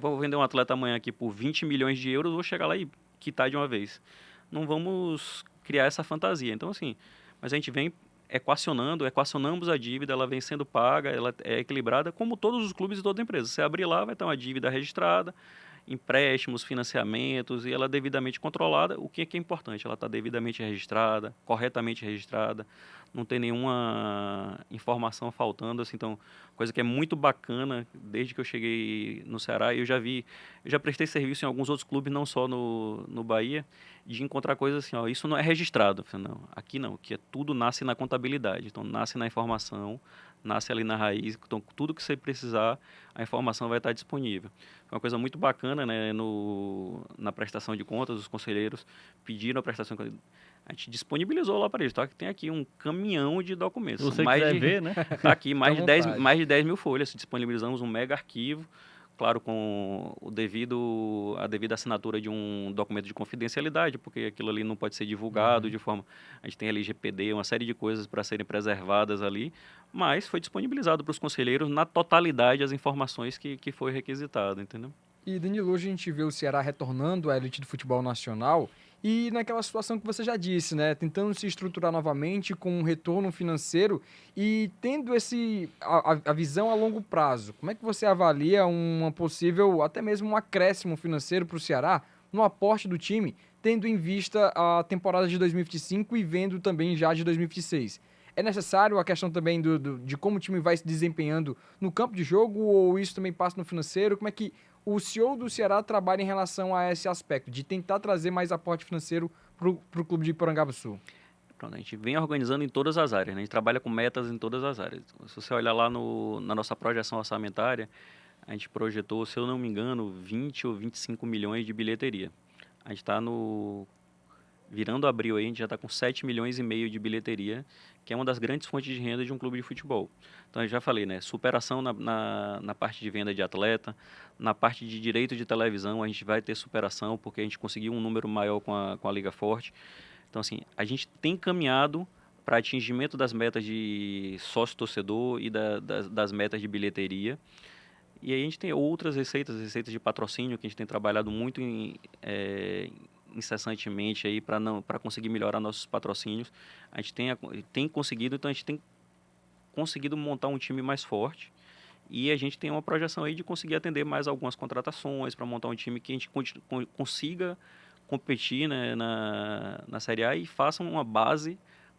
vou vender um atleta amanhã aqui por 20 milhões de euros, vou chegar lá e quitar de uma vez. Não vamos criar essa fantasia. Então, assim, mas a gente vem equacionamos a dívida, ela vem sendo paga, ela é equilibrada, como todos os clubes e toda empresa. Você abrir lá, vai ter uma dívida registrada, empréstimos, financiamentos, e ela é devidamente controlada. O que é importante? Ela está devidamente registrada, corretamente registrada, não tem nenhuma informação faltando, assim, então, coisa que é muito bacana, desde que eu cheguei no Ceará, eu já prestei serviço em alguns outros clubes, não só no Bahia, de encontrar coisas assim, ó, isso não é registrado. Eu falei, não, aqui é tudo nasce na contabilidade, então nasce na informação, nasce ali na raiz, então tudo que você precisar, a informação vai estar disponível. É uma coisa muito bacana, né, na prestação de contas, os conselheiros pediram a prestação de contas, a gente disponibilizou lá para eles, tá? Que tem aqui um caminhão de documentos. Se você quiser ver, né? Tá aqui, Fica à vontade. mais de 10 mil folhas, disponibilizamos um mega arquivo, claro, com a devida assinatura de um documento de confidencialidade, porque aquilo ali não pode ser divulgado de forma... A gente tem LGPD, uma série de coisas para serem preservadas ali, mas foi disponibilizado para os conselheiros na totalidade as informações que foi requisitado, entendeu? E, Danilo, hoje a gente vê o Ceará retornando à elite do futebol nacional e naquela situação que você já disse, né? Tentando se estruturar novamente com um retorno financeiro e tendo a visão a longo prazo. Como é que você avalia uma possível, até mesmo um acréscimo financeiro para o Ceará no aporte do time, tendo em vista a temporada de 2025 e vendo também já de 2026? É necessário a questão também de como o time vai se desempenhando no campo de jogo ou isso também passa no financeiro? Como é que o CEO do Ceará trabalha em relação a esse aspecto, de tentar trazer mais aporte financeiro para o clube de Porangabuçu? Pronto, a gente vem organizando em todas as áreas, né? A gente trabalha com metas em todas as áreas. Se você olhar lá na nossa projeção orçamentária, a gente projetou, se eu não me engano, 20 ou 25 milhões de bilheteria. A gente está virando abril aí, a gente já está com 7 milhões e meio de bilheteria, que é uma das grandes fontes de renda de um clube de futebol. Então, eu já falei, né? Superação na parte de venda de atleta, na parte de direito de televisão, a gente vai ter superação, porque a gente conseguiu um número maior com a Liga Forte. Então, assim, a gente tem caminhado para atingimento das metas de sócio-torcedor e das metas de bilheteria. E aí a gente tem outras receitas de patrocínio, que a gente tem trabalhado muito incessantemente aí para conseguir melhorar nossos patrocínios. A gente tem conseguido, então a gente tem conseguido montar um time mais forte e a gente tem uma projeção aí de conseguir atender mais algumas contratações para montar um time que a gente consiga competir, né, na Série A e faça uma base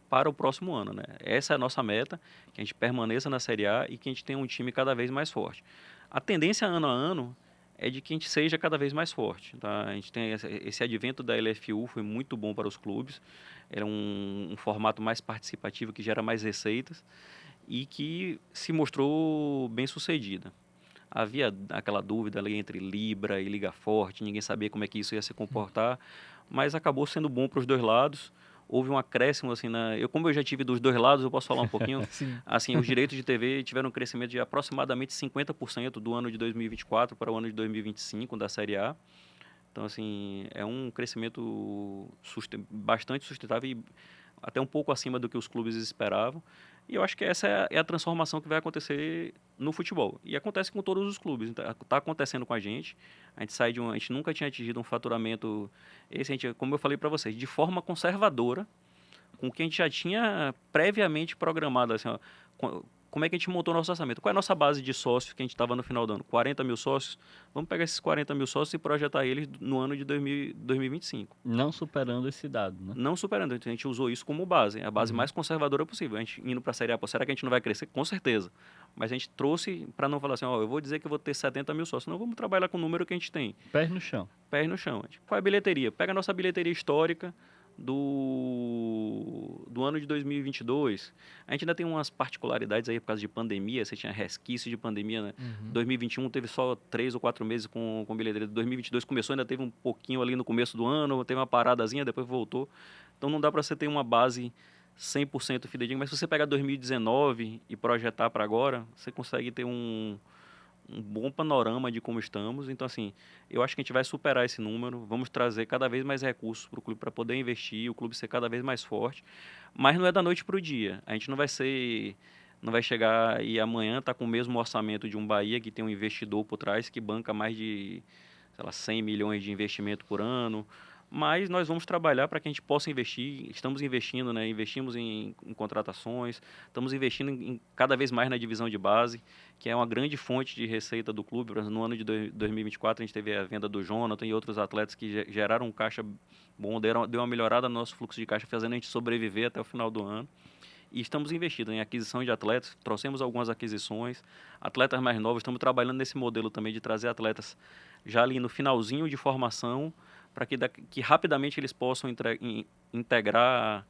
para o próximo ano, né? Essa é a nossa meta, que a gente permaneça na Série A e que a gente tenha um time cada vez mais forte. A tendência ano a ano é de que a gente seja cada vez mais forte, tá? A gente tem esse advento da LFU, foi muito bom para os clubes, era um formato mais participativo que gera mais receitas e que se mostrou bem sucedida. Havia aquela dúvida ali entre Libra e Liga Forte, ninguém sabia como é que isso ia se comportar, mas acabou sendo bom para os dois lados. Houve um acréscimo, assim, como eu já tive dos dois lados, eu posso falar um pouquinho. Sim. Assim, os direitos de TV tiveram um crescimento de aproximadamente 50% do ano de 2024 para o ano de 2025 da Série A. Então, assim, é um crescimento bastante sustentável e até um pouco acima do que os clubes esperavam. E eu acho que essa é a transformação que vai acontecer no futebol. E acontece com todos os clubes. Está acontecendo com a gente. A gente nunca tinha atingido um faturamento, como eu falei para vocês, de forma conservadora, com o que a gente já tinha previamente programado. Assim, ó, como é que a gente montou nosso orçamento? Qual é a nossa base de sócios que a gente estava no final do ano? 40 mil sócios? Vamos pegar esses 40 mil sócios e projetar eles no ano de 2025. Não superando esse dado, né? Não superando. Então, a gente usou isso como base, a base mais conservadora possível. A gente indo para a Série A, pô, será que a gente não vai crescer? Com certeza. Mas a gente trouxe para não falar assim, ó, eu vou dizer que eu vou ter 70 mil sócios. Não, vamos trabalhar com o número que a gente tem. Pés no chão. Pés no chão. Qual é a bilheteria? Pega a nossa bilheteria histórica do ano de 2022. A gente ainda tem umas particularidades aí por causa de pandemia, você tinha resquício de pandemia, né? 2021 teve só 3 ou 4 meses com bilheteria. 2022 começou, ainda teve um pouquinho ali no começo do ano, teve uma paradazinha, depois voltou. Então não dá para você ter uma base 100% fidedigna, mas se você pegar 2019 e projetar para agora, você consegue ter um bom panorama de como estamos. Então, assim, eu acho que a gente vai superar esse número, vamos trazer cada vez mais recursos para o clube para poder investir, o clube ser cada vez mais forte, mas não é da noite para o dia. A gente não vai chegar e amanhã tá com o mesmo orçamento de um Bahia que tem um investidor por trás que banca mais de, sei lá, 100 milhões de investimento por ano, mas nós vamos trabalhar para que a gente possa investir. Estamos investindo, né? Investimos em contratações, estamos investindo em cada vez mais na divisão de base, que é uma grande fonte de receita do clube. No ano de 2024, a gente teve a venda do Jonathan e outros atletas que geraram um caixa bom, deu uma melhorada no nosso fluxo de caixa, fazendo a gente sobreviver até o final do ano. E estamos investindo em aquisição de atletas, trouxemos algumas aquisições, atletas mais novos, estamos trabalhando nesse modelo também de trazer atletas já ali no finalzinho de formação, para que rapidamente eles possam integrar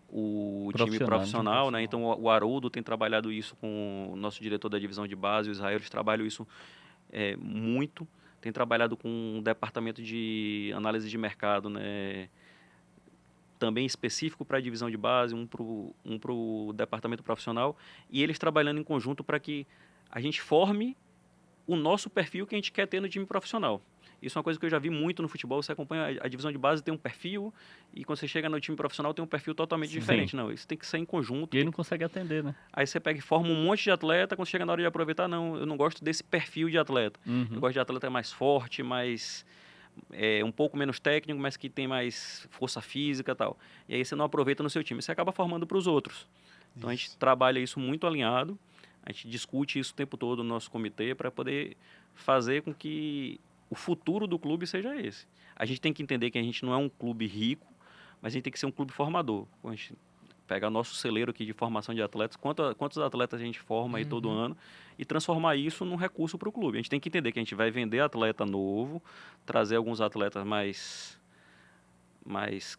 o time profissional, né? Então o Haroldo tem trabalhado isso com o nosso diretor da divisão de base, o Israel, eles trabalham isso muito, tem trabalhado com um departamento de análise de mercado, né? Também específico para a divisão de base, um para o departamento profissional, e eles trabalhando em conjunto para que a gente forme o nosso perfil que a gente quer ter no time profissional. Isso é uma coisa que eu já vi muito no futebol. Você acompanha a divisão de base, tem um perfil, e quando você chega no time profissional tem um perfil totalmente diferente. Não, isso tem que ser em conjunto. E ele não consegue atender, né? Aí você pega e forma um monte de atleta, quando chega na hora de aproveitar, não, eu não gosto desse perfil de atleta. Eu gosto de atleta mais forte, mais... um pouco menos técnico, mas que tem mais força física e tal. E aí você não aproveita no seu time, você acaba formando para os outros. Então a gente trabalha isso muito alinhado, a gente discute isso o tempo todo no nosso comitê para poder fazer com que o futuro do clube seja esse. A gente tem que entender que a gente não é um clube rico, mas a gente tem que ser um clube formador. A gente pega nosso celeiro aqui de formação de atletas, quantos atletas a gente forma aí todo ano, e transformar isso num recurso para o clube. A gente tem que entender que a gente vai vender atleta novo, trazer alguns atletas mais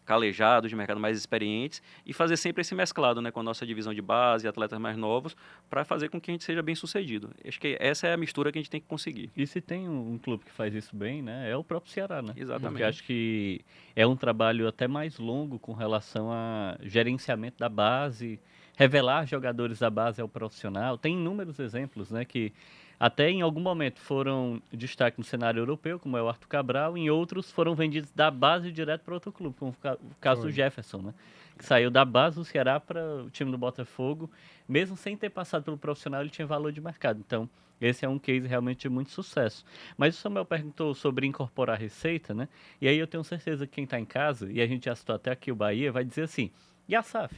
calejados de mercado, mais experientes, e fazer sempre esse mesclado, né, com a nossa divisão de base, atletas mais novos, para fazer com que a gente seja bem sucedido. Acho que essa é a mistura que a gente tem que conseguir. E se tem um clube que faz isso bem, né, é o próprio Ceará, né? Exatamente. Porque acho que é um trabalho até mais longo com relação a gerenciamento da base, revelar jogadores da base ao profissional. Tem inúmeros exemplos, né, que até em algum momento foram destaque no cenário europeu, como é o Arthur Cabral, e em outros foram vendidos da base direto para outro clube, como o caso do Jefferson, né? Que saiu da base do Ceará para o time do Botafogo, mesmo sem ter passado pelo profissional, ele tinha valor de mercado. Então, esse é um case realmente de muito sucesso. Mas o Samuel perguntou sobre incorporar receita, né? E aí eu tenho certeza que quem está em casa, e a gente já citou até aqui o Bahia, vai dizer assim, e a SAF?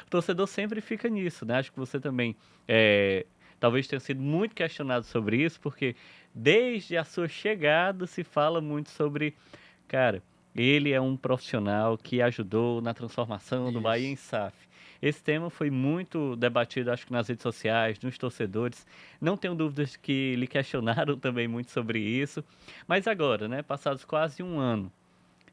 O torcedor sempre fica nisso, né? Acho que você também... talvez tenha sido muito questionado sobre isso, porque desde a sua chegada se fala muito sobre, cara, ele é um profissional que ajudou na transformação do Bahia em SAF. Esse tema foi muito debatido, acho que nas redes sociais, nos torcedores. Não tenho dúvidas que lhe questionaram também muito sobre isso. Mas agora, né, passados quase um ano,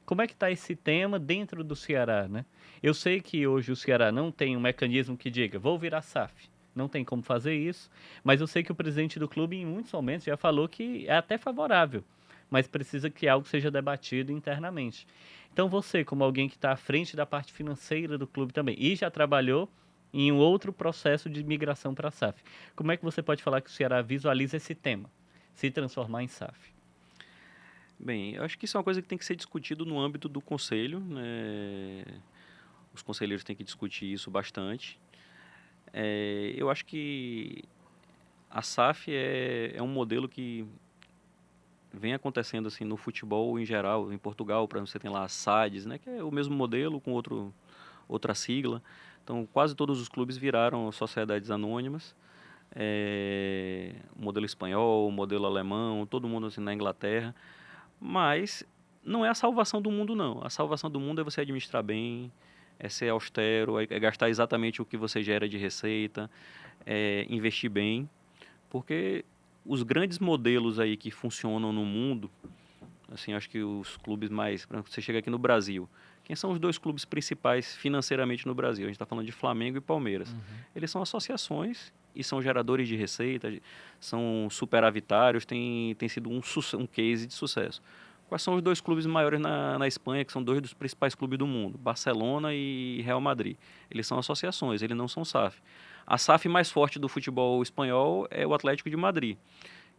como é que está esse tema dentro do Ceará, né? Eu sei que hoje o Ceará não tem um mecanismo que diga, vou virar SAF. Não tem como fazer isso, mas eu sei que o presidente do clube em muitos momentos já falou que é até favorável, mas precisa que algo seja debatido internamente. Então você, como alguém que está à frente da parte financeira do clube também, e já trabalhou em um outro processo de migração para a SAF, como é que você pode falar que o Ceará visualiza esse tema, se transformar em SAF? Bem, eu acho que isso é uma coisa que tem que ser discutido no âmbito do conselho, né? Os conselheiros têm que discutir isso bastante. Eu acho que a SAF é um modelo que vem acontecendo assim no futebol em geral. Em Portugal, por exemplo, você tem lá a SADs, né, que é o mesmo modelo com outra sigla. Então, quase todos os clubes viraram sociedades anônimas. Modelo espanhol, modelo alemão, todo mundo assim na Inglaterra. Mas não é a salvação do mundo, não. A salvação do mundo é você administrar bem, é ser austero, é gastar exatamente o que você gera de receita, investir bem, porque os grandes modelos aí que funcionam no mundo, assim, acho que os clubes mais... Por exemplo, você chega aqui no Brasil, quem são os dois clubes principais financeiramente no Brasil? A gente está falando de Flamengo e Palmeiras. Eles são associações e são geradores de receita, são superavitários, tem sido um case de sucesso. Quais são os dois clubes maiores na Espanha, que são dois dos principais clubes do mundo? Barcelona e Real Madrid. Eles são associações, eles não são SAF. A SAF mais forte do futebol espanhol é o Atlético de Madrid,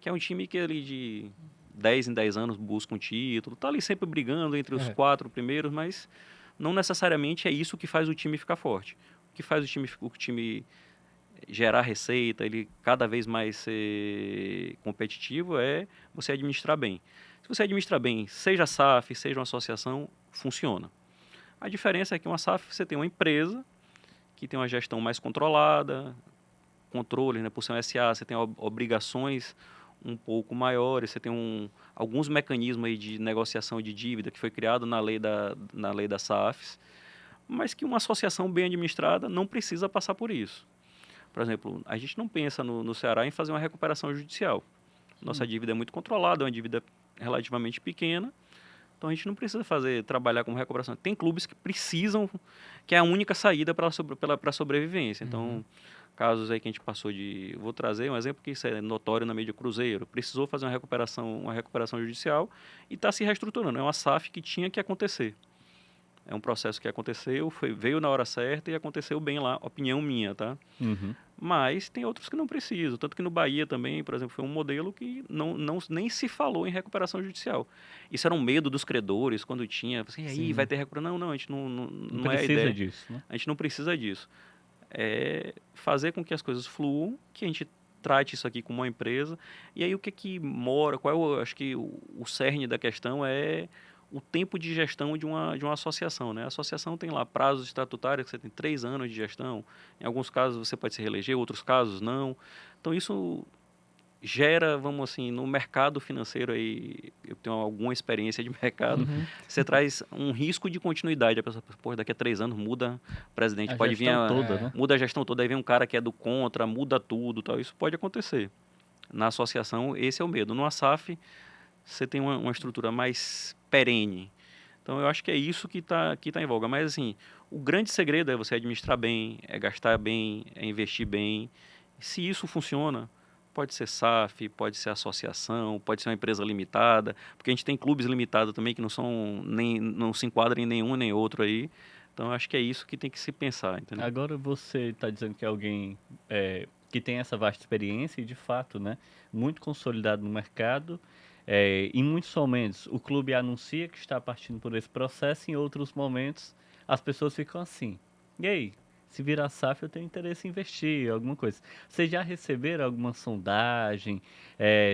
que é um time que ali de 10 em 10 anos busca um título, está ali sempre brigando entre os 4 primeiros, mas não necessariamente é isso que faz o time ficar forte. O que faz o time gerar receita, ele cada vez mais ser competitivo, é você administrar bem. Se você administra bem, seja SAF, seja uma associação, funciona. A diferença é que uma SAF você tem uma empresa que tem uma gestão mais controlada, controles, né? Por ser um SA, você tem obrigações um pouco maiores, você tem alguns mecanismos aí de negociação de dívida que foi criado na lei das SAFs, mas que uma associação bem administrada não precisa passar por isso. Por exemplo, a gente não pensa no Ceará em fazer uma recuperação judicial. Nossa dívida é muito controlada, é uma dívida relativamente pequena, então a gente não precisa trabalhar com recuperação. Tem clubes que precisam, que é a única saída para a sobrevivência. Então, casos aí que a gente passou vou trazer um exemplo que isso é notório na mídia. Cruzeiro precisou fazer uma recuperação judicial e está se reestruturando. É uma SAF que tinha que acontecer. É um processo que aconteceu, veio na hora certa e aconteceu bem lá, opinião minha, tá? Mas tem outros que não precisam. Tanto que no Bahia também, por exemplo, foi um modelo que nem se falou em recuperação judicial. Isso era um medo dos credores quando tinha, assim, aí vai ter recuperação. Não, a gente não é a ideia. Precisa disso, né? A gente não precisa disso. É fazer com que as coisas fluam, que a gente trate isso aqui como uma empresa. E aí o que mora, acho que o cerne da questão é o tempo de gestão de uma associação, né? A associação tem lá prazos estatutários, que você tem 3 anos de gestão. Em alguns casos você pode se reeleger, outros casos não. Então isso gera, vamos assim, no mercado financeiro aí, eu tenho alguma experiência de mercado, você traz um risco de continuidade. A pessoa, pô, daqui a 3 anos muda o presidente, pode vir muda a gestão toda, aí vem um cara que é do contra, muda tudo, tal. Isso pode acontecer. Na associação, esse é o medo. No ASAF, você tem uma estrutura mais perene. Então, eu acho que é isso que tá em voga. Mas, assim, o grande segredo é você administrar bem, é gastar bem, é investir bem. Se isso funciona, pode ser SAF, pode ser associação, pode ser uma empresa limitada, porque a gente tem clubes limitados também que não se enquadram em nenhum nem outro aí. Então, eu acho que é isso que tem que se pensar, entendeu? Agora você está dizendo que é alguém que tem essa vasta experiência e, de fato, né, muito consolidado no mercado. Em muitos momentos, o clube anuncia que está partindo por esse processo, em outros momentos, as pessoas ficam assim. E aí, se virar SAF, eu tenho interesse em investir, alguma coisa. Vocês já receberam alguma sondagem,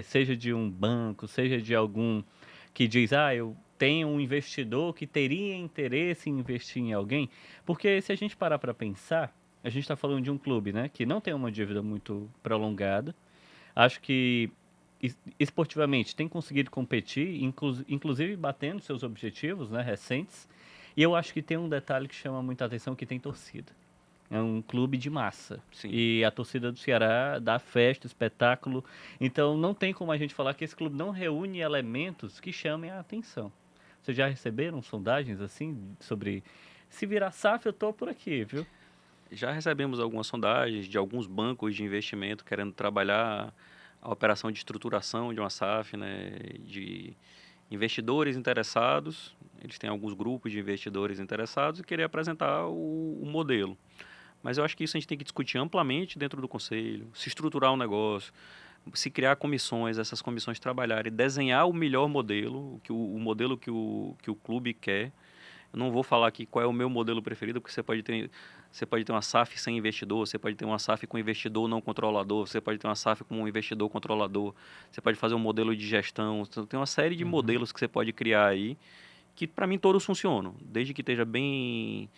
seja de um banco, seja de algum que diz, eu tenho um investidor que teria interesse em investir em alguém? Porque se a gente parar para pensar, a gente está falando de um clube, né, que não tem uma dívida muito prolongada. Acho que esportivamente tem conseguido competir, inclusive batendo seus objetivos, né, recentes. E eu acho que tem um detalhe que chama muita atenção, que tem torcida. É um clube de massa. Sim. E a torcida do Ceará dá festa, espetáculo. Então não tem como a gente falar que esse clube não reúne elementos que chamem a atenção. Vocês já receberam sondagens assim sobre se virar SAF, eu tô por aqui, viu? Já recebemos algumas sondagens de alguns bancos de investimento querendo trabalhar a operação de estruturação de uma SAF, né, de investidores interessados. Eles têm alguns grupos de investidores interessados e querer apresentar o modelo. Mas eu acho que isso a gente tem que discutir amplamente dentro do conselho, se estruturar um negócio, se criar comissões, essas comissões trabalharem, desenhar o melhor modelo, o modelo que o clube quer. Eu não vou falar aqui qual é o meu modelo preferido, porque você pode ter uma SAF sem investidor, você pode ter uma SAF com investidor não controlador, você pode ter uma SAF com um investidor controlador, você pode fazer um modelo de gestão, tem uma série de modelos que você pode criar aí, que para mim todos funcionam, desde que esteja bem,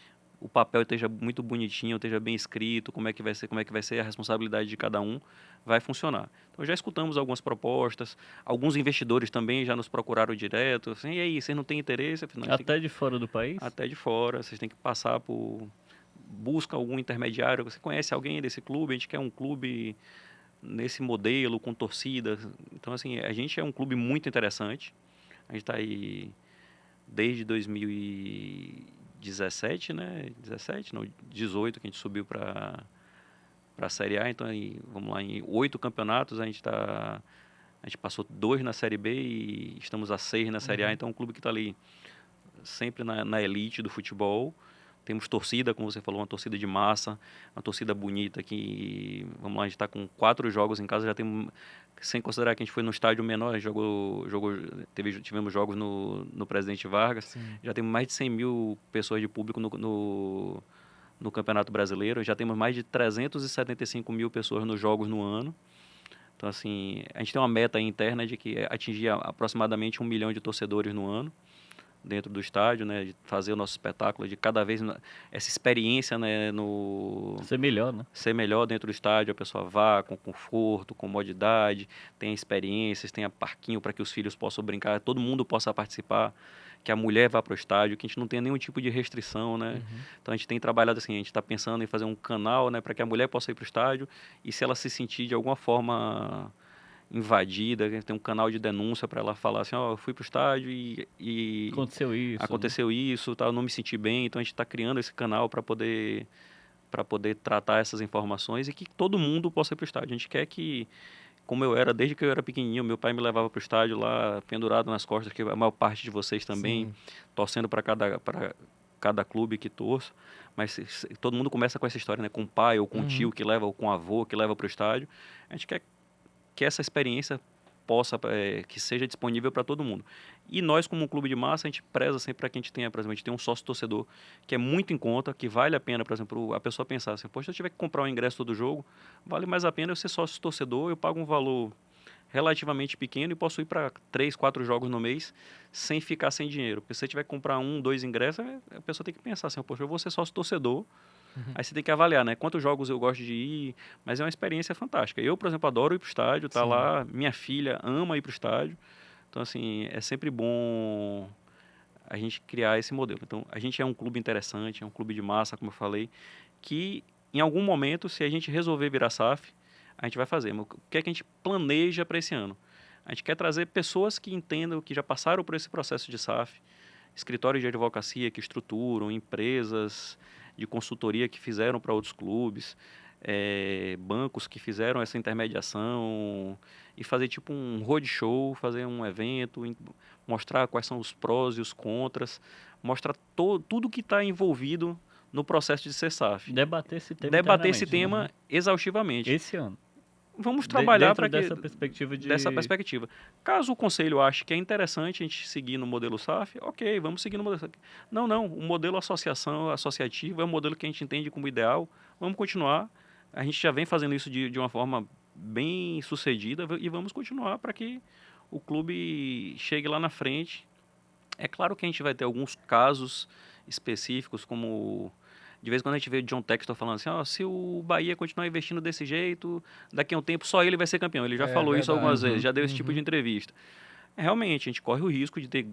o papel esteja muito bonitinho, esteja bem escrito, como é que vai ser a responsabilidade de cada um, vai funcionar. Então já escutamos algumas propostas, alguns investidores também já nos procuraram direto, assim, e aí, vocês não têm interesse? Afinal, Até de fora do país? Até de fora, vocês têm que passar busca algum intermediário, você conhece alguém desse clube, a gente quer um clube nesse modelo, com torcida. Então, assim, a gente é um clube muito interessante, a gente está aí desde 2017, né? 18 que a gente subiu para a Série A, então vamos lá, em 8 campeonatos a gente passou 2 na Série B e estamos a 6 na Série A, então é um clube que está ali sempre na elite do futebol. Temos torcida, como você falou, uma torcida de massa, uma torcida bonita que, vamos lá, a gente está com 4 jogos em casa, já temos, sem considerar que a gente foi no estádio menor, tivemos jogos no Presidente Vargas. Sim. Já temos mais de 100 mil pessoas de público no Campeonato Brasileiro, já temos mais de 375 mil pessoas nos jogos no ano. Então, assim, a gente tem uma meta aí interna de que atingir aproximadamente 1 milhão de torcedores no ano dentro do estádio, né, de fazer o nosso espetáculo, de cada vez essa experiência, né, Ser melhor, né? ser melhor dentro do estádio, a pessoa vá com conforto, comodidade, tenha experiências, tenha parquinho para que os filhos possam brincar, todo mundo possa participar, que a mulher vá para o estádio, que a gente não tenha nenhum tipo de restrição, né? Então a gente tem trabalhado assim, a gente está pensando em fazer um canal, né, para que a mulher possa ir para o estádio e se ela se sentir de alguma forma invadida, tem um canal de denúncia para ela falar assim, ó, eu fui pro estádio e aconteceu isso, tá, eu não me senti bem, então a gente está criando esse canal para poder tratar essas informações e que todo mundo possa ir pro estádio. A gente quer que, como eu era desde que eu era pequenininho, meu pai me levava pro estádio lá pendurado nas costas, que a maior parte de vocês também, Sim. torcendo para cada clube que torça, mas todo mundo começa com essa história, né, com o pai ou com o tio que leva, ou com o avô que leva pro estádio. A gente quer que essa experiência possa, que seja disponível para todo mundo. E nós, como um clube de massa, a gente preza sempre para que a gente tenha, por exemplo, a gente tem um sócio torcedor que é muito em conta, que vale a pena, por exemplo, a pessoa pensar assim, poxa, se eu tiver que comprar o ingresso todo jogo, vale mais a pena eu ser sócio torcedor, eu pago um valor relativamente pequeno e posso ir para 3, 4 jogos no mês sem ficar sem dinheiro. Porque se você tiver que comprar 1, 2 ingressos, a pessoa tem que pensar assim, poxa, eu vou ser sócio torcedor. Aí você tem que avaliar, né? Quantos jogos eu gosto de ir, mas é uma experiência fantástica. Eu, por exemplo, adoro ir pro estádio, tá lá, minha filha ama ir pro estádio. Então, assim, é sempre bom a gente criar esse modelo. Então, a gente é um clube interessante, é um clube de massa, como eu falei, que em algum momento, se a gente resolver virar SAF, a gente vai fazer. Mas o que é que a gente planeja para esse ano? A gente quer trazer pessoas que entendam, que já passaram por esse processo de SAF, escritórios de advocacia que estruturam, empresas de consultoria que fizeram para outros clubes, bancos que fizeram essa intermediação e fazer tipo um roadshow, fazer um evento, mostrar quais são os prós e os contras, mostrar tudo que está envolvido no processo de ser SAF. Debater esse tema Debater esse tema exaustivamente. esse ano. Vamos trabalhar para dessa perspectiva dessa perspectiva. Caso o conselho ache que é interessante a gente seguir no modelo SAF, ok, vamos seguir no modelo SAF. Não, o modelo associativo é um modelo que a gente entende como ideal, vamos continuar. A gente já vem fazendo isso de uma forma bem sucedida e vamos continuar para que o clube chegue lá na frente. É claro que a gente vai ter alguns casos específicos, como de vez em quando a gente vê o John Textor falando assim, se o Bahia continuar investindo desse jeito, daqui a um tempo só ele vai ser campeão. Ele já falou isso algumas vezes, já deu esse tipo de entrevista. Realmente, a gente corre o risco de ter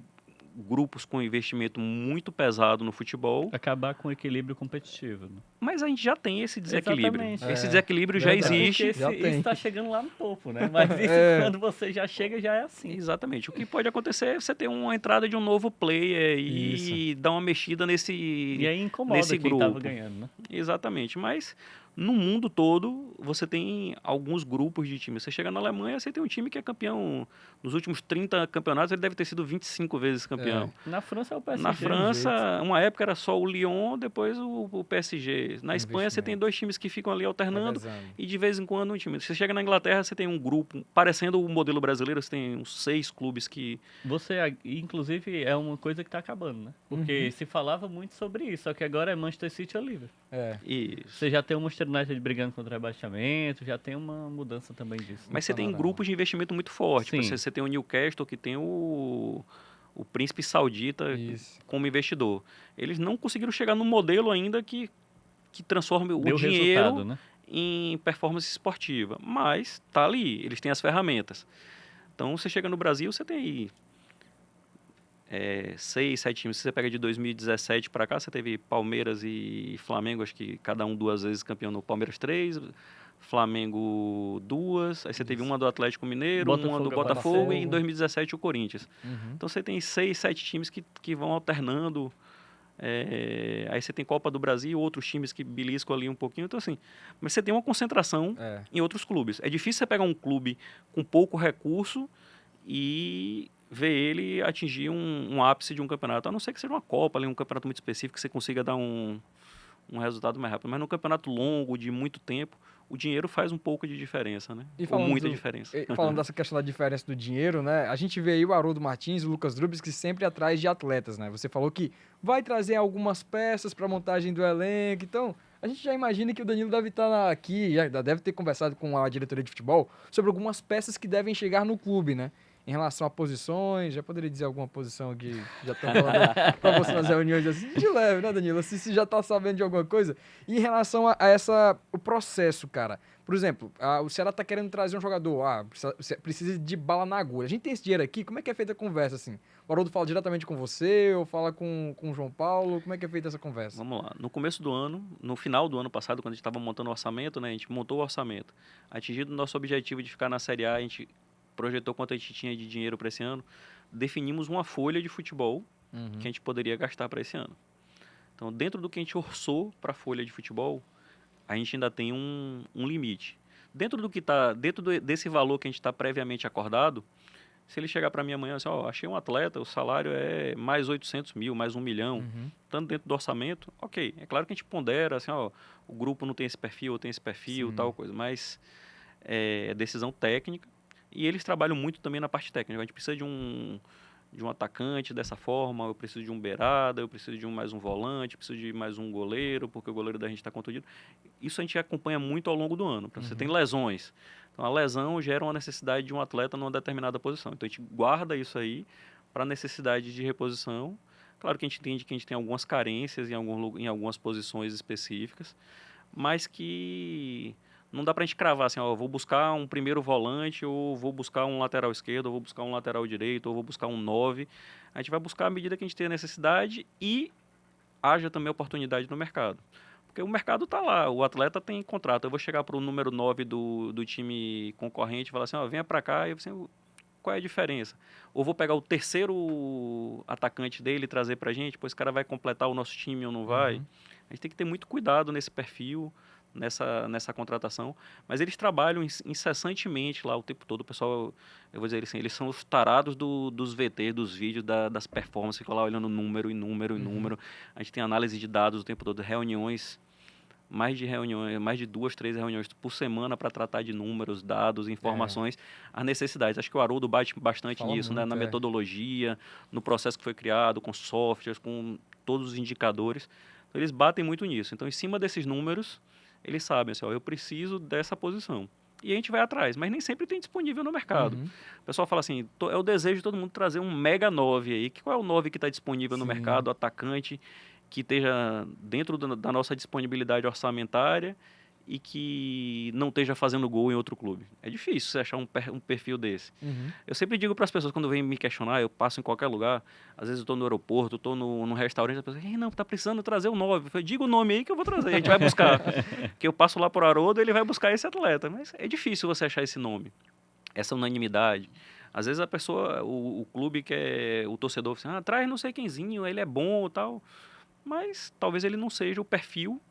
grupos com investimento muito pesado no futebol. Acabar com o equilíbrio competitivo. Né? Mas a gente já tem esse desequilíbrio. Exatamente. Esse desequilíbrio já existe. Isso está chegando lá no topo, né? Mas isso quando você já chega, já é assim. Exatamente. O que pode acontecer é você ter uma entrada de um novo player e dar uma mexida nesse grupo. E aí incomoda quem estava ganhando, né? Exatamente. Mas no mundo todo, você tem alguns grupos de times. Você chega na Alemanha, você tem um time que é campeão nos últimos 30 campeonatos, ele deve ter sido 25 vezes campeão. Na França é o PSG. Na França, uma época era só o Lyon, depois o PSG. Na Espanha, você tem 2 times que ficam ali alternando e de vez em quando um time. Você chega na Inglaterra, você tem um grupo, parecendo o modelo brasileiro, você tem uns 6 clubes que... Você, inclusive, é uma coisa que está acabando, né? Porque se falava muito sobre isso, só que agora é Manchester City ou Liverpool. Isso. Você já tem o Manchester United brigando contra o rebaixamento, já tem uma mudança também disso. Mas você tem grupos de investimento muito fortes. Sim. Você tem o Newcastle, que tem o príncipe saudita como investidor. Eles não conseguiram chegar no modelo ainda que transforme o dinheiro, né, em performance esportiva. Mas tá ali, eles têm as ferramentas. Então, você chega no Brasil, você tem aí 6, 7 times. Se você pega de 2017 para cá, você teve Palmeiras e Flamengo, acho que cada um 2 vezes campeão no Palmeiras 3, Flamengo 2, aí você teve uma do Atlético Mineiro, uma do Botafogo e em 2017 o Corinthians. Então você tem 6, 7 times que vão alternando. Aí você tem Copa do Brasil, outros times que beliscam ali um pouquinho. Então assim, mas você tem uma concentração em outros clubes. É difícil você pegar um clube com pouco recurso e ver ele atingir um ápice de um campeonato, a não ser que seja uma Copa, ali, um campeonato muito específico, que você consiga dar um resultado mais rápido. Mas num campeonato longo, de muito tempo, o dinheiro faz um pouco de diferença, né? Ou muita diferença. Falando dessa questão da diferença do dinheiro, né? A gente vê aí o Haroldo Martins, o Lucas Drubsky sempre atrás de atletas, né? Você falou que vai trazer algumas peças para montagem do elenco, então A gente já imagina que o Danilo deve estar aqui, já deve ter conversado com a diretoria de futebol sobre algumas peças que devem chegar no clube, né? Em relação a posições, já poderia dizer alguma posição que já estão falando para você nas reuniões assim, de leve, né, Danilo? Assim, se já tá sabendo de alguma coisa. E em relação a o processo, cara. Por exemplo, o Ceará tá querendo trazer um jogador, precisa de bala na agulha. A gente tem esse dinheiro aqui, como é que é feita a conversa, assim? O Haroldo fala diretamente com você ou fala com o João Paulo? Como é que é feita essa conversa? Vamos lá. No começo do ano, no final do ano passado, quando a gente estava montando o orçamento, né, a gente montou o orçamento. Atingido o nosso objetivo de ficar na Série A, a gente projetou quanto a gente tinha de dinheiro para esse ano, definimos uma folha de futebol que a gente poderia gastar para esse ano. Então, dentro do que a gente orçou para a folha de futebol, a gente ainda tem um limite. Desse valor que a gente está previamente acordado, se ele chegar para mim amanhã assim, achei um atleta, o salário é mais 800 mil, mais 1 milhão, estando dentro do orçamento, ok. É claro que a gente pondera, assim, o grupo não tem esse perfil, ou tem esse perfil, tal coisa, mas é decisão técnica. E eles trabalham muito também na parte técnica. A gente precisa de um atacante dessa forma, eu preciso de um beirada, eu preciso de mais um volante, eu preciso de mais um goleiro, porque o goleiro da gente está contundido. Isso a gente acompanha muito ao longo do ano. Você tem lesões. Então, a lesão gera uma necessidade de um atleta numa determinada posição. Então, a gente guarda isso aí para a necessidade de reposição. Claro que a gente entende que a gente tem algumas carências em algumas posições específicas, mas que não dá para a gente cravar assim, vou buscar um primeiro volante, ou vou buscar um lateral esquerdo, ou vou buscar um lateral direito, ou vou buscar um 9. A gente vai buscar à medida que a gente tem a necessidade e haja também oportunidade no mercado. Porque o mercado está lá, o atleta tem contrato. Eu vou chegar para o número 9 do time concorrente e falar assim, venha para cá, e você, qual é a diferença? Ou vou pegar o terceiro atacante dele e trazer para a gente, pois esse cara vai completar o nosso time ou não vai. A gente tem que ter muito cuidado nesse perfil, nessa contratação, mas eles trabalham incessantemente lá o tempo todo. O pessoal, eu vou dizer assim, eles são os tarados dos VT, dos vídeos, das performances, ficam lá olhando número e número e número. A gente tem análise de dados o tempo todo, reuniões, mais de 2, 3 reuniões por semana para tratar de números, dados, informações, as necessidades. Acho que o Haroldo bate bastante nisso, muito, né? Na metodologia, no processo que foi criado, com softwares, com todos os indicadores. Então, eles batem muito nisso. Então, em cima desses números, eles sabem, assim, eu preciso dessa posição. E a gente vai atrás, mas nem sempre tem disponível no mercado. O pessoal fala assim, é o desejo de todo mundo trazer um mega 9 aí. Qual é o 9 que está disponível no mercado, atacante, que esteja dentro da nossa disponibilidade orçamentária e que não esteja fazendo gol em outro clube? É difícil você achar um perfil desse. Eu sempre digo para as pessoas, quando vêm me questionar, eu passo em qualquer lugar, às vezes eu estou no aeroporto, estou num restaurante, a pessoa diz, não, está precisando trazer um 9. Eu falei, diga o nome aí que eu vou trazer, a gente vai buscar. Porque eu passo lá por Haroldo, ele vai buscar esse atleta. Mas é difícil você achar esse nome, essa unanimidade. Às vezes a pessoa, o clube quer, o torcedor, assim, traz não sei quemzinho, ele é bom e tal, mas talvez ele não seja o perfil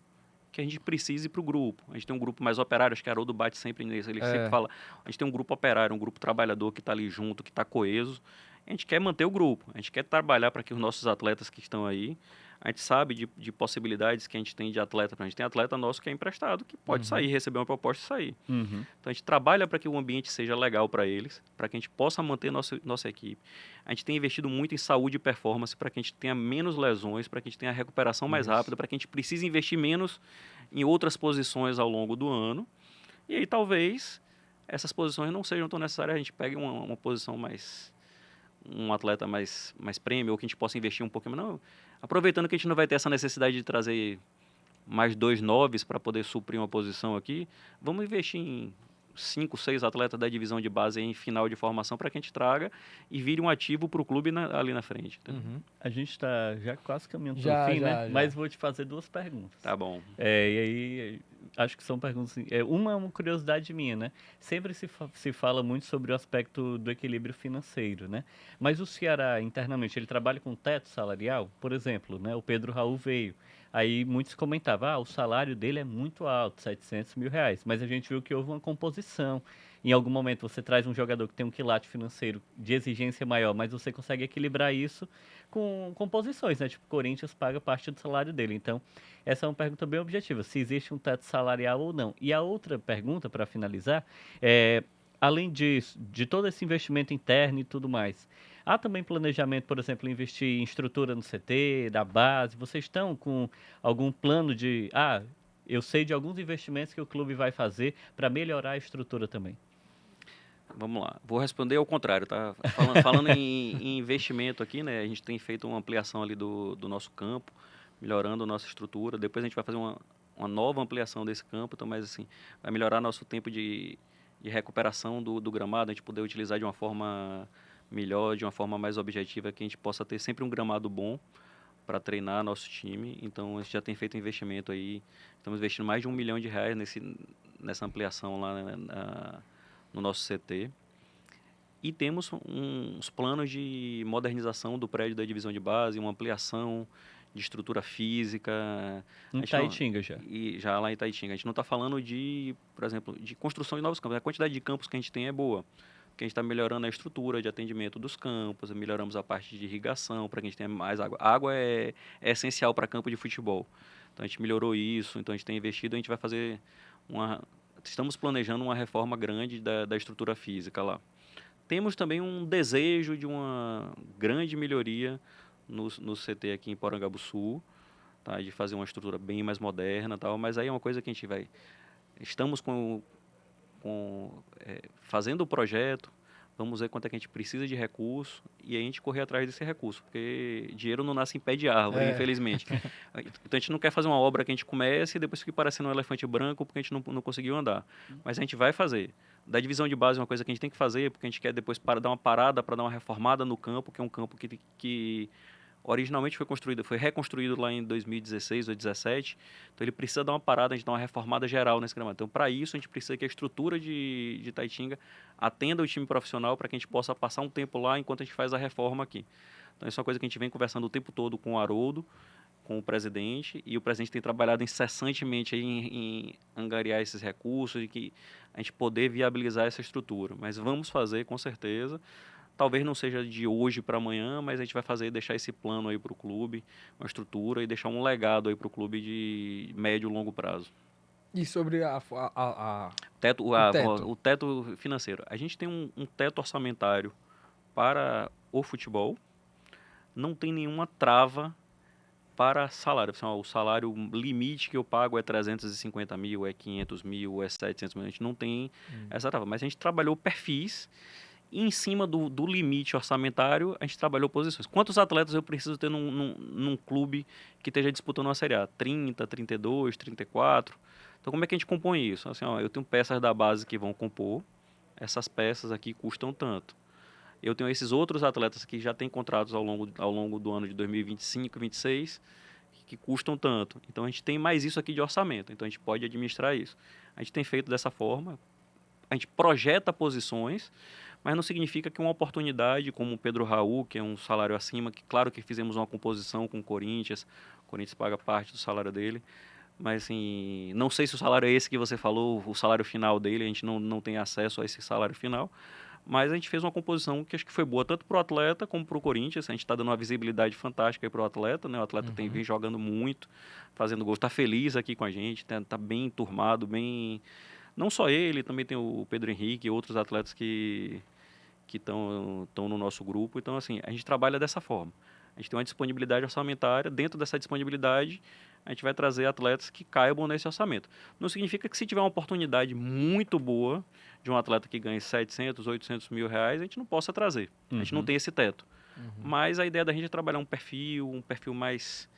que a gente precise para o grupo. A gente tem um grupo mais operário, acho que Haroldo bate sempre nisso, ele sempre fala, a gente tem um grupo operário, um grupo trabalhador que está ali junto, que está coeso. A gente quer manter o grupo, a gente quer trabalhar para que os nossos atletas que estão aí, a gente sabe de possibilidades que a gente tem de atleta. A gente tem atleta nosso que é emprestado, que pode sair, receber uma proposta e sair. Então a gente trabalha para que o ambiente seja legal para eles, para que a gente possa manter nossa equipe. A gente tem investido muito em saúde e performance para que a gente tenha menos lesões, para que a gente tenha a recuperação mais rápida, para que a gente precise investir menos em outras posições ao longo do ano. E aí talvez essas posições não sejam tão necessárias, a gente pegue uma posição mais... um atleta mais prêmio, ou que a gente possa investir um pouquinho, mas não, aproveitando que a gente não vai ter essa necessidade de trazer mais 2 noves para poder suprir uma posição aqui, vamos investir em 5, 6 atletas da divisão de base em final de formação para que a gente traga e vire um ativo para o clube ali na frente. A gente está já quase caminhando para o fim, né? Mas vou te fazer 2 perguntas. Tá bom. E aí, acho que são perguntas... uma é uma curiosidade minha, né? Sempre se fala muito sobre o aspecto do equilíbrio financeiro, né? Mas o Ceará, internamente, ele trabalha com teto salarial? Por exemplo, né? O Pedro Raul veio. Aí muitos comentavam, o salário dele é muito alto, 700 mil reais. Mas a gente viu que houve uma composição. Em algum momento você traz um jogador que tem um quilate financeiro de exigência maior, mas você consegue equilibrar isso com composições, né? Tipo, o Corinthians paga parte do salário dele. Então, essa é uma pergunta bem objetiva, se existe um teto salarial ou não. E a outra pergunta, para finalizar, além disso, de todo esse investimento interno e tudo mais, há também planejamento, por exemplo, investir em estrutura no CT, da base? Vocês estão com algum plano de, eu sei de alguns investimentos que o clube vai fazer para melhorar a estrutura também. Vamos lá, vou responder ao contrário, tá? Falando em investimento aqui, né? A gente tem feito uma ampliação ali do nosso campo, melhorando a nossa estrutura. Depois a gente vai fazer uma nova ampliação desse campo, então, mas assim, vai melhorar nosso tempo de recuperação do gramado, a gente poder utilizar de uma forma melhor, de uma forma mais objetiva, que a gente possa ter sempre um gramado bom para treinar nosso time. Então, a gente já tem feito investimento aí, estamos investindo mais de R$1 milhão nessa ampliação lá, né, no nosso CT. E temos uns planos de modernização do prédio da divisão de base, uma ampliação de estrutura física. Em Itaitinga já. E já lá em Itaitinga. A gente não está falando por exemplo, de construção de novos campos. A quantidade de campos que a gente tem é boa. Porque a gente está melhorando a estrutura de atendimento dos campos, melhoramos a parte de irrigação para que a gente tenha mais água. A água é essencial para campo de futebol. Então a gente melhorou isso, então a gente tem investido, a gente vai fazer estamos planejando uma reforma grande da estrutura física lá. Temos também um desejo de uma grande melhoria no CT aqui em Porangabuçu, tá? De fazer uma estrutura bem mais moderna, tal, mas aí é uma coisa que a gente vai... Estamos fazendo o projeto, vamos ver quanto é que a gente precisa de recurso e a gente correr atrás desse recurso, porque dinheiro não nasce em pé de árvore, infelizmente. Então a gente não quer fazer uma obra que a gente comece e depois fique parecendo um elefante branco porque a gente não conseguiu andar. Mas a gente vai fazer. Da divisão de base é uma coisa que a gente tem que fazer, porque a gente quer depois dar uma parada para dar uma reformada no campo, que é um campo que originalmente foi reconstruído lá em 2016 ou 2017, então ele precisa dar uma parada, a gente dá uma reformada geral nesse gramado. Então, para isso, a gente precisa que a estrutura de Itaitinga atenda o time profissional para que a gente possa passar um tempo lá enquanto a gente faz a reforma aqui. Então, isso é uma coisa que a gente vem conversando o tempo todo com o Haroldo, com o presidente, e o presidente tem trabalhado incessantemente aí em angariar esses recursos e que a gente poder viabilizar essa estrutura. Mas vamos fazer, com certeza. Talvez não seja de hoje para amanhã, mas a gente vai deixar esse plano aí para o clube, uma estrutura e deixar um legado aí para o clube de médio e longo prazo. E sobre o teto financeiro. A gente tem um teto orçamentário para o futebol, não tem nenhuma trava para salário. O salário limite que eu pago é 350 mil, é 500 mil, é 700 mil. A gente não tem essa trava, mas a gente trabalhou perfis. E em cima do limite orçamentário, a gente trabalhou posições. Quantos atletas eu preciso ter num clube que esteja disputando uma Série A? 30, 32, 34? Então, como é que a gente compõe isso? Assim, eu tenho peças da base que vão compor, essas peças aqui custam tanto. Eu tenho esses outros atletas que já têm contratos ao longo do ano de 2025, 2026, que custam tanto. Então, a gente tem mais isso aqui de orçamento. Então, a gente pode administrar isso. A gente tem feito dessa forma. A gente projeta posições, mas não significa que uma oportunidade como o Pedro Raul, que é um salário acima, que claro que fizemos uma composição com o Corinthians paga parte do salário dele, mas assim, não sei se o salário é esse que você falou, o salário final dele, a gente não tem acesso a esse salário final, mas a gente fez uma composição que acho que foi boa tanto para o atleta como para o Corinthians. A gente está dando uma visibilidade fantástica para o atleta, né? O atleta vem jogando muito, fazendo gols, está feliz aqui com a gente, está bem enturmado, bem... Não só ele, também tem o Pedro Henrique e outros atletas que estão no nosso grupo. Então, assim, a gente trabalha dessa forma. A gente tem uma disponibilidade orçamentária. Dentro dessa disponibilidade, a gente vai trazer atletas que caibam nesse orçamento. Não significa que se tiver uma oportunidade muito boa de um atleta que ganhe 700, 800 mil reais, a gente não possa trazer. A gente não tem esse teto. Mas a ideia da gente é trabalhar um perfil mais...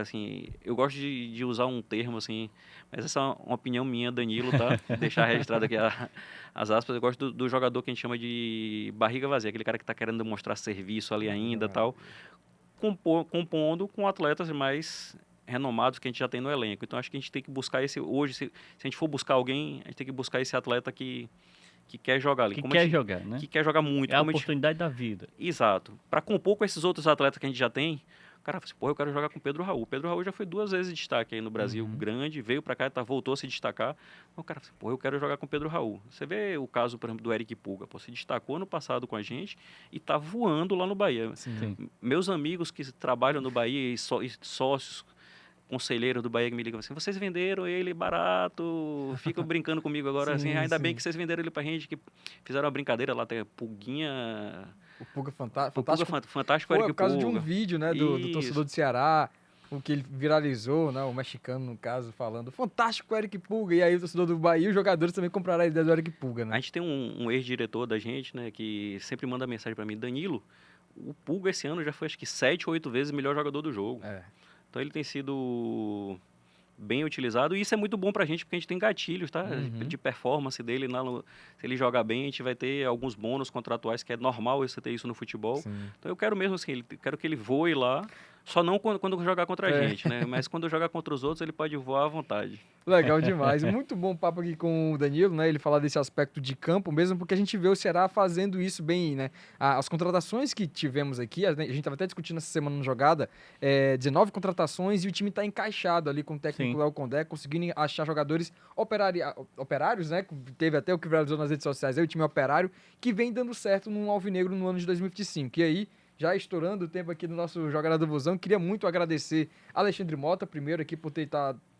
Assim, eu gosto de usar um termo assim, mas essa é uma opinião minha, Danilo, tá? Deixar registrado aqui as aspas. Eu gosto do jogador que a gente chama de barriga vazia, aquele cara que está querendo demonstrar serviço ali ainda, tal, compondo com atletas mais renomados que a gente já tem no elenco. Então acho que a gente tem que buscar hoje, se a gente for buscar alguém, a gente tem que buscar esse atleta que quer jogar ali. Que quer jogar, né? Que quer jogar muito. É a oportunidade da vida. Exato. Para compor com esses outros atletas que a gente já tem. O cara falou assim, eu quero jogar com o Pedro Raul. O Pedro Raul já foi 2 vezes destaque aí no Brasil, grande, veio para cá, voltou a se destacar. O cara falou assim, eu quero jogar com o Pedro Raul. Você vê o caso, por exemplo, do Eric Pulga, se destacou ano passado com a gente e tá voando lá no Bahia. Sim. Meus amigos que trabalham no Bahia e sócios, conselheiros do Bahia que me ligam assim, vocês venderam ele barato, ficam brincando comigo agora, assim, ainda bem que vocês venderam ele pra gente, que fizeram uma brincadeira lá, até Pulguinha... O Pulga Fantástico. Fantástico, Eric Pulga. Por causa de um vídeo, né, do torcedor do Ceará. o que ele viralizou, né? O mexicano, no caso, falando fantástico Eric Pulga. E aí o torcedor do Bahia e os jogadores também compraram a ideia do Eric Pulga, né? A gente tem um ex-diretor da gente, né, que sempre manda mensagem para mim, Danilo, o Pulga esse ano já foi acho que 7 ou 8 vezes o melhor jogador do jogo. Então ele tem sido bem utilizado e isso é muito bom pra gente porque a gente tem gatilhos, tá? De performance dele, se ele jogar bem, a gente vai ter alguns bônus contratuais que é normal você ter isso no futebol. Sim. Então eu quero mesmo assim, quero que ele voe lá, só não quando jogar contra a gente, né? Mas quando jogar contra os outros ele pode voar à vontade. Legal demais. Muito bom papo aqui com o Danilo, né? Ele falar desse aspecto de campo mesmo, porque a gente vê o Ceará fazendo isso bem, né? As contratações que tivemos aqui, a gente estava até discutindo essa semana no Jogada, 19 contratações e o time está encaixado ali com o técnico Léo Condé, conseguindo achar jogadores operários, né? Teve até o que viralizou nas redes sociais, o time operário, que vem dando certo no Alvinegro no ano de 2025. E aí, já estourando o tempo aqui do nosso Jogada do Vozão, queria muito agradecer Alexandre Mota, primeiro aqui, por ter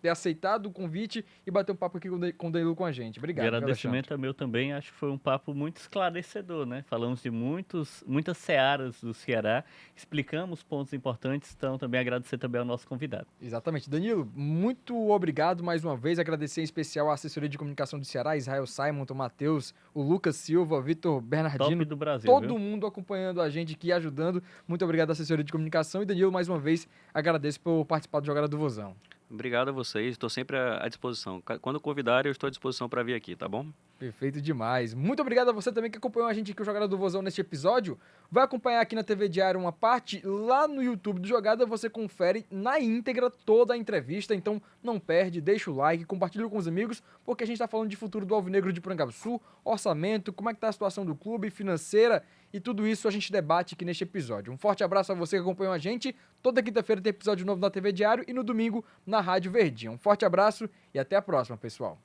aceitado o convite e bater um papo aqui com o Danilo com a gente. Obrigado. O agradecimento é meu também, acho que foi um papo muito esclarecedor, né? Falamos de muitas searas do Ceará, explicamos pontos importantes, então também agradecer também ao nosso convidado. Exatamente. Danilo, muito obrigado mais uma vez, agradecer em especial a assessoria de comunicação do Ceará, Israel Simon, Matheus, o Lucas Silva, Vitor Bernardino, top do Brasil, todo mundo acompanhando a gente aqui, ajudando. Muito obrigado à assessoria de comunicação e Danilo, mais uma vez, agradeço por participar do Jogada do Vozão. Obrigado a vocês, estou sempre à disposição. Quando convidarem, eu estou à disposição para vir aqui, tá bom? Perfeito demais. Muito obrigado a você também que acompanhou a gente aqui, o Jogada do Vozão, neste episódio. Vai acompanhar aqui na TV Diário uma parte, lá no YouTube do Jogada você confere na íntegra toda a entrevista, então não perde, deixa o like, compartilha com os amigos, porque a gente está falando de futuro do Alvinegro de Porangabuçu, orçamento, como é que está a situação do clube, financeira, e tudo isso a gente debate aqui neste episódio. Um forte abraço a você que acompanhou a gente. Toda quinta-feira tem episódio novo na TV Diário e no domingo na Rádio Verdinha. Um forte abraço e até a próxima, pessoal.